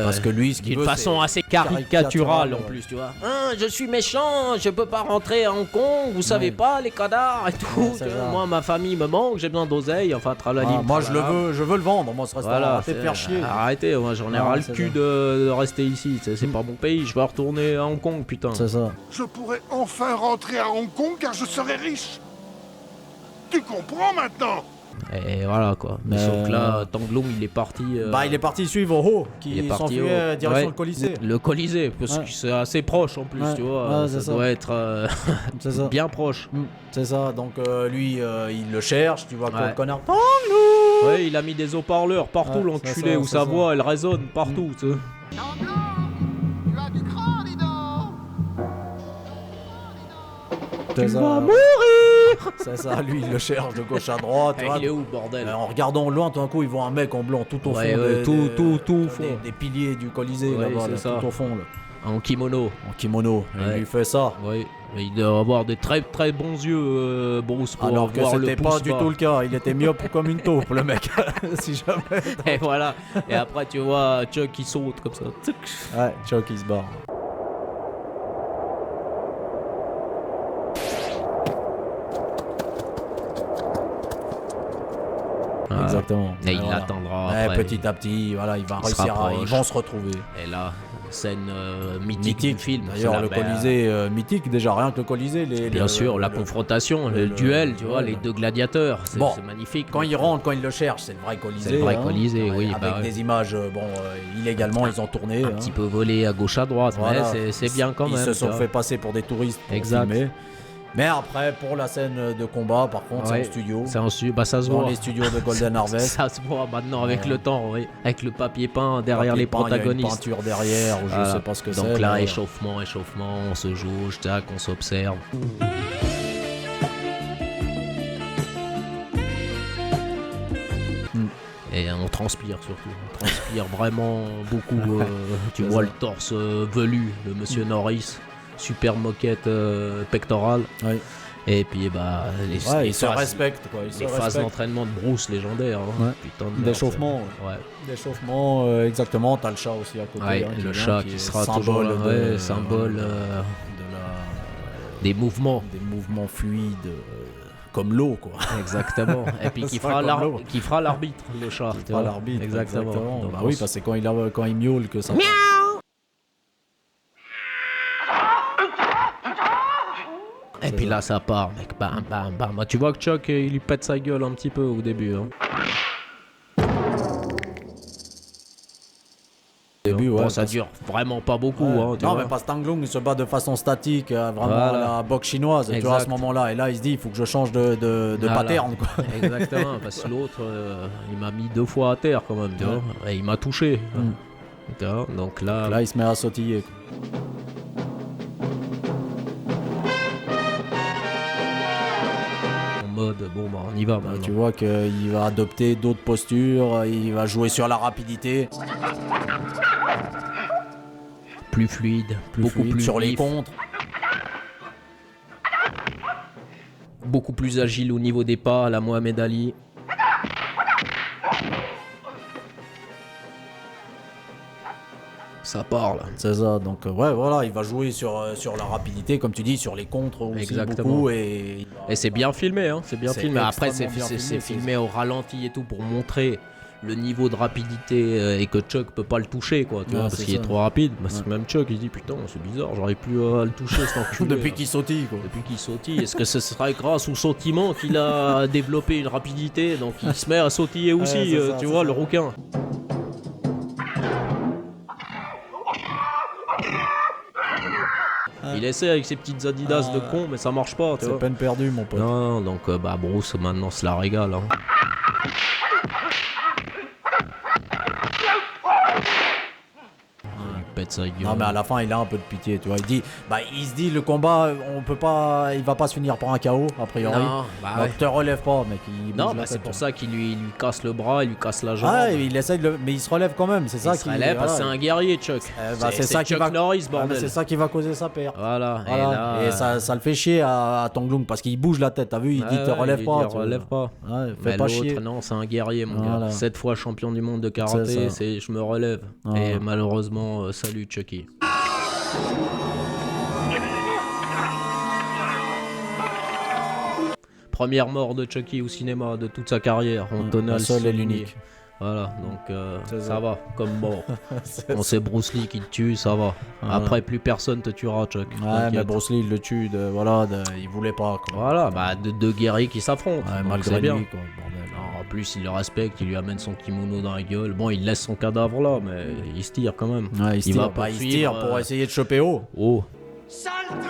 Parce que lui, ce qu'il veut, d'une façon assez caricaturale en plus, tu vois. Je suis méchant, je peux pas rentrer à Hong Kong, vous savez pas, les connards et tout. Moi, ma famille me manque, j'ai besoin d'oseille, enfin, tralali. Moi, je veux le vendre, moi, ce restaurant. Voilà, arrêtez de faire chier. Arrêtez, moi, j'en ai ras le cul de rester ici. C'est pas mon pays, je vais retourner à Hong Kong, putain. C'est ça. Je pourrais enfin rentrer à Hong Kong car je serai riche. Tu comprends maintenant? Et voilà quoi. Mais sauf que là, Tanglong il est parti. Il est parti suivre Ho qui s'enfuit direction le Colisée. Le Colisée, parce que c'est assez proche en plus, tu vois. Ça doit être bien proche. C'est ça, donc lui il le cherche, tu vois quoi le connard. Tanglong. Ouais, il a mis des haut-parleurs partout, l'enculé, où sa voix elle résonne partout, tu sais. Tanglong, tu as du crâne, dis donc. Tu vas mourir. C'est ça, lui il le cherche de gauche à droite. Il est où, bordel? En regardant au loin, tout d'un coup, ils voient un mec en blanc tout au fond. Tout fond. Des piliers du Colisée là-bas, tout au fond. Là. En kimono. Il lui fait ça. Oui. Il doit avoir des très très bons yeux, Bruce, pour alors que voir c'était le pouce pas du tout le cas. Il était myope comme une taupe, le mec. Si jamais. Et voilà. Et après, tu vois Chuck qui saute comme ça. Ouais, Chuck il se barre. Exactement. Et il l'attendra après. Petit à petit, voilà, il va réussir ils vont se retrouver. Et là, scène mythique du film. D'ailleurs, le Colisée mythique, déjà rien que le Colisée. Bien sûr, la confrontation, le duel, tu vois, les deux gladiateurs, c'est magnifique. Quand ils rentrent, quand ils le cherchent, c'est le vrai Colisée. C'est le vrai Colisée, oui. Avec des images, illégalement, ils ont tourné. Un petit peu volé à gauche à droite, voilà. mais c'est bien quand même. Ils se sont fait passer pour des touristes pour filmer. Mais après, pour la scène de combat, par contre, c'est en studio. C'est en studio, ça se voit. Dans les studios de Golden Harvest. Ça se voit maintenant avec le temps, oui. Avec le papier peint derrière les protagonistes. Il y a une peinture derrière, ou je sais pas ce que c'est. Donc là, échauffement, on se jauge, tac, on s'observe. Et on transpire surtout. On transpire vraiment beaucoup. Tu vois le torse velu de Monsieur Norris. Super moquette pectorale. Oui. Et puis bah ils se respectent quoi. Les phases d'entraînement de Bruce légendaires. Hein. Ouais. Putain de d'échauffement. Ouais. D'échauffement, exactement. T'as le chat aussi à côté. Ouais, le chat qui sera toujours là, symbole des mouvements. Des mouvements fluides. Comme l'eau quoi. Exactement. Et puis qui fera l'arbitre, le chat. Qui fera l'arbitre. Exactement. Donc, bah oui, parce que quand il miaule que ça. Miaou. Et puis là ça part, mec, bam bam bam. Bah, tu vois que Chuck il lui pète sa gueule un petit peu au début. Hein. Ouais, ça dure vraiment pas beaucoup. Ouais. Hein, non, mais parce que Tang Long se bat de façon statique, vraiment à la boxe chinoise, tu vois, à ce moment-là. Et là, il se dit, il faut que je change de pattern, quoi. Exactement, parce que l'autre, il m'a mis 2 fois à terre quand même, tu vois. Et il m'a touché. Tu vois, donc là... Là, il se met à sautiller. Mode, bon bah on y va. Tu vois qu'il va adopter d'autres postures, il va jouer sur la rapidité. Plus fluide, beaucoup plus sur vif. les contres. Beaucoup plus agile au niveau des pas à la Mohamed Ali. Ça parle. C'est ça, donc ouais voilà, il va jouer sur la rapidité, comme tu dis, sur les contres aussi. Exactement. Beaucoup, et c'est bien filmé, hein. C'est bien filmé. Après c'est filmé au ralenti et tout pour montrer le niveau de rapidité et que Chuck peut pas le toucher quoi, tu vois, parce qu'il est trop rapide. Parce que même Chuck il dit putain c'est bizarre, j'aurais pu le toucher cet enculé. Depuis qu'il sautille quoi. Depuis qu'il sautille, est-ce que ce serait grâce au sautillement qu'il a développé une rapidité, donc il se met à sautiller aussi, tu vois, le rouquin. Il essaie avec ses petites Adidas de con, mais ça marche pas. C'est peine perdue, mon pote. Non, donc bah Bruce maintenant se la régale. Hein. Pète sa gueule. Non mais à la fin il a un peu de pitié, tu vois. Il se dit le combat, il va pas se finir par un KO a priori. Non, bah donc te relève pas, mec. Non, bah c'est pour ça qu'il lui casse le bras, il lui casse la jambe. Ah, il essaye mais il se relève quand même, c'est ça qui. Il se relève parce que c'est un guerrier, Chuck. C'est ça qui Chuck va. Norris, bordel. C'est ça qui va causer sa perte. Voilà. Et ça le fait chier à Tang Long parce qu'il bouge la tête. T'as vu, il dit te relève pas. Relève pas. Fais pas chier. Non, c'est un guerrier, mon gars. 7 fois champion du monde de karaté, c'est je me relève. Et malheureusement, salut Chucky. Première mort de Chucky au cinéma de toute sa carrière. On tenait à le seul et l'unique. Voilà, donc ça va, comme mort. On sait Bruce Lee qui te tue, ça va. Après, plus personne te tuera, Chuck. Ouais, mais Bruce Lee, il le tue, il voulait pas, quoi. Voilà, bah, deux guerriers qui s'affrontent. Ouais, malgré bien. lui, quoi, bordel. Alors, en plus, il le respecte, il lui amène son kimono dans la gueule. Bon, il laisse son cadavre là, mais il se tire quand même. Ouais, il se tire pour essayer de choper haut. Oh. Sale traite!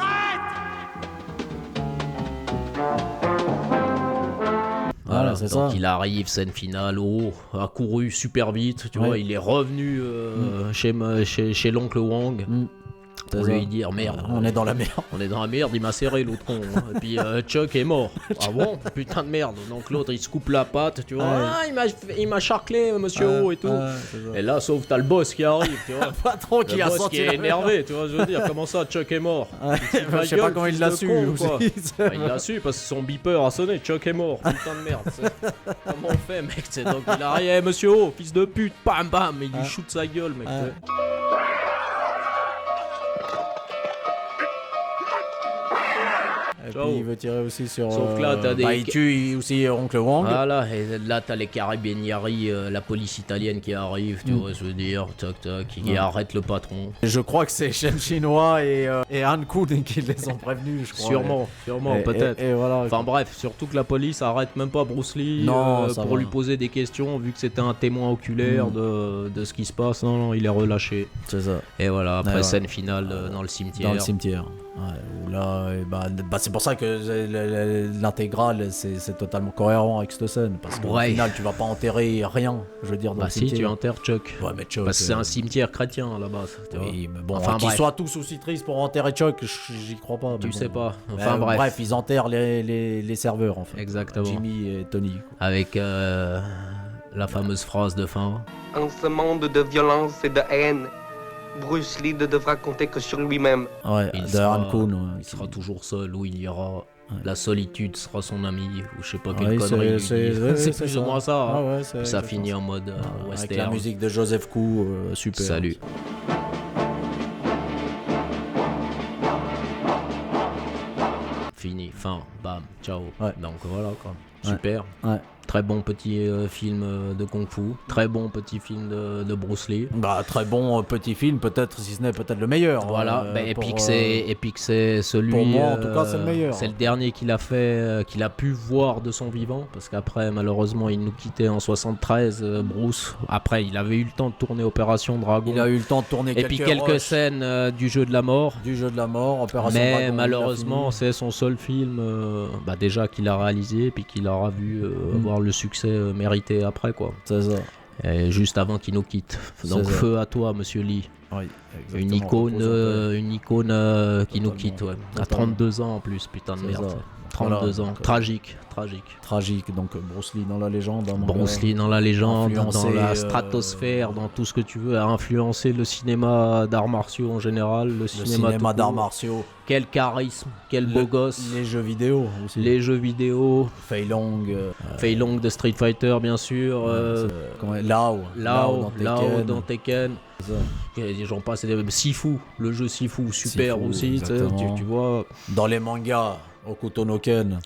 Voilà, c'est donc ça. Il arrive, scène finale, a couru super vite, tu vois, il est revenu chez l'oncle Wang pour lui dire merde. On est dans la merde. On est dans la merde, il m'a serré l'autre con. Hein. Et puis Chuck est mort. Ah bon? Putain de merde. Donc l'autre il se coupe la patte, tu vois. Il m'a charclé, monsieur O et tout. Et là, sauf t'as le boss qui arrive, tu vois. Le patron qui a sorti. Le boss qui est énervé, tu vois, je veux dire. Comment ça, Chuck est mort? Je sais pas comment il l'a su. Il l'a su parce que son beeper a sonné. Chuck est mort. Putain de merde. Comment on fait, mec? Donc il arrive, monsieur O, fils de pute, bam bam, et il lui shoot sa gueule, mec. Et puis il veut tirer aussi sur. Sauf que là, t'as des. Il tue aussi Oncle Wang. Voilà, et là, t'as les carabinieri, la police italienne qui arrive, tu vois, je veux dire, toc toc, qui arrête le patron. Je crois que c'est Shen Chinois et Han Kun qui les ont prévenus, je crois. Sûrement, peut-être. Et voilà. Enfin bref, surtout que la police arrête même pas Bruce Lee pour lui poser des questions, vu que c'était un témoin oculaire de ce qui se passe. Non, il est relâché. C'est ça. Et voilà, après scène finale dans le cimetière. Dans le cimetière. Ouais, où là, c'est pour ça que l'intégrale c'est totalement cohérent avec cette scène, parce qu'au final tu vas pas enterrer rien, je veux dire, dans le cimetière. Si tu enterres Chuck. Ouais, mais Chuck, parce que c'est un cimetière chrétien à la base. Oui, mais bon, qu'ils soient tous aussi tristes pour enterrer Chuck, j'y crois pas. Tu sais pas. Enfin bref, ils enterrent les serveurs en fait. Exactement. Jimmy et Tony. Avec la fameuse phrase de fin. En ce monde de violence et de haine, Bruce Lee ne devra compter que sur lui-même. Ouais, il sera toujours seul où il ira. La solitude sera son ami, ou je sais pas quelle Ouais, connerie. C'est plus ça. ou moins ça. Hein. Ah ouais, Puis ça finit en mode western. Avec la musique de Joseph Koo, super. Salut. Fini, fin, bam, ciao. Donc voilà quoi. Super. Ouais. Très bon petit film de Kung Fu. Très bon petit film de Bruce Lee. Bah, très bon petit film, peut-être, si ce n'est peut-être le meilleur. Voilà, et puis que c'est celui. Pour moi, en tout cas, c'est le meilleur. C'est le dernier qu'il a fait, qu'il a pu voir de son vivant, parce qu'après, malheureusement, il nous quittait en 73. Bruce. Après, il avait eu le temps de tourner Opération Dragon. Il a eu le temps de tourner quelques scènes du Jeu de la mort. Du Jeu de la mort, Opération Mais Dragon. malheureusement, c'est son seul film, déjà qu'il a réalisé, puis qu'il aura vu avoir le succès mérité après, quoi. C'est ça. Et juste avant qu'il nous quitte. Donc feu à toi, monsieur Lee. Oui, une icône qui nous quitte, ouais. À 32 ans en plus, putain de merde. Ça. 32 ans. Tragique. Donc Bruce Lee dans la légende. Bruce Lee dans la légende, dans la stratosphère, dans tout ce que tu veux, a influencé le cinéma d'arts martiaux en général. Le cinéma d'arts martiaux. Quel charisme, quel beau gosse. Les jeux vidéo aussi. Les jeux vidéo. Fei Long de Street Fighter, bien sûr. Lao dans Tekken. J'en passe. Sifu, le jeu Sifu, super Sifu, aussi. Tu vois. Dans les mangas, Hokuto no Ken.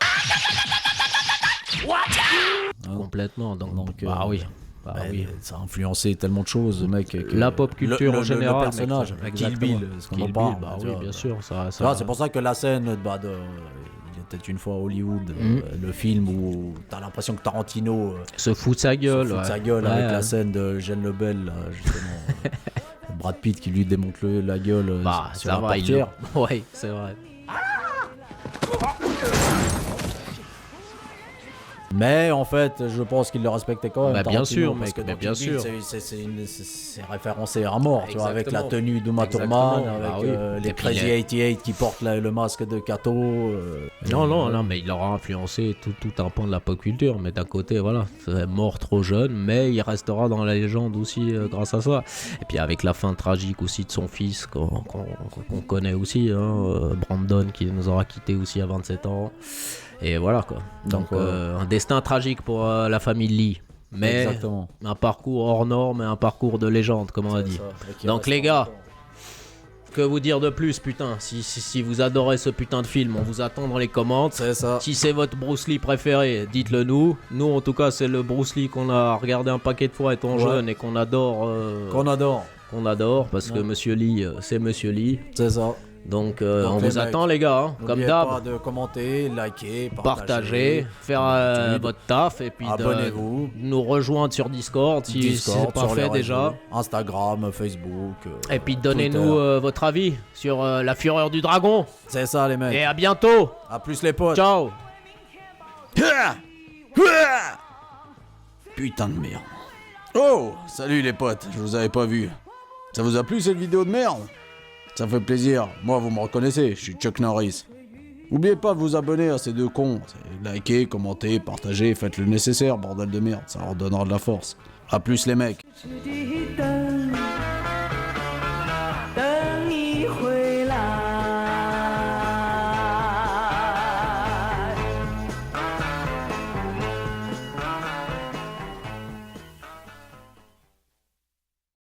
Complètement. Donc oui. Oui. Ça a influencé tellement de choses, mec. La pop culture en général. Le personnage, Kill Bill, ce qu'on en parle. Oui, bien sûr. C'est pour ça que la scène il était une fois à Hollywood, le film où t'as l'impression que Tarantino se fout de sa gueule. Avec la scène de Jeanne Lebel, là, justement. Brad Pitt qui lui démonte la gueule sur la portière. Oui, c'est vrai. Mais en fait, je pense qu'il le respectait quand même. Bien sûr, mec. Bien sûr. C'est référencé à mort, tu vois, avec la tenue d'Uma Thurman, avec les Crazy 88 qui portent le masque de Kato. Non, mais il aura influencé tout un pan de la pop culture. Mais d'un côté, voilà, c'est mort trop jeune, mais il restera dans la légende aussi grâce à ça. Et puis avec la fin tragique aussi de son fils, qu'on connaît aussi, Brandon, qui nous aura quitté aussi à 27 ans. Et voilà quoi. Donc un destin tragique pour la famille Lee. Mais exactement. Un parcours hors norme et un parcours de légende, comme on a dit. Donc les gars, que vous dire de plus, putain. Si vous adorez ce putain de film, on vous attend dans les commentaires. C'est ça. Si c'est votre Bruce Lee préféré, dites-le nous. Nous en tout cas, c'est le Bruce Lee qu'on a regardé un paquet de fois étant jeune et qu'on adore. Qu'on adore parce que Monsieur Lee, c'est Monsieur Lee. C'est ça. Donc on vous attend les gars, comme d'hab. N'oubliez pas de commenter, liker, partager, faire votre taf et puis abonnez-vous, nous rejoindre sur Discord si c'est pas fait déjà. Instagram, Facebook. Et puis donnez-nous votre avis sur la fureur du dragon. C'est ça les mecs. Et à bientôt. À plus les potes. Ciao. Putain de merde. Oh, salut les potes, je vous avais pas vu. Ça vous a plu cette vidéo de merde? Ça fait plaisir. Moi, vous me reconnaissez, je suis Chuck Norris. N'oubliez pas de vous abonner à ces deux cons. Likez, commentez, partagez, faites le nécessaire, bordel de merde. Ça leur donnera de la force. A plus les mecs.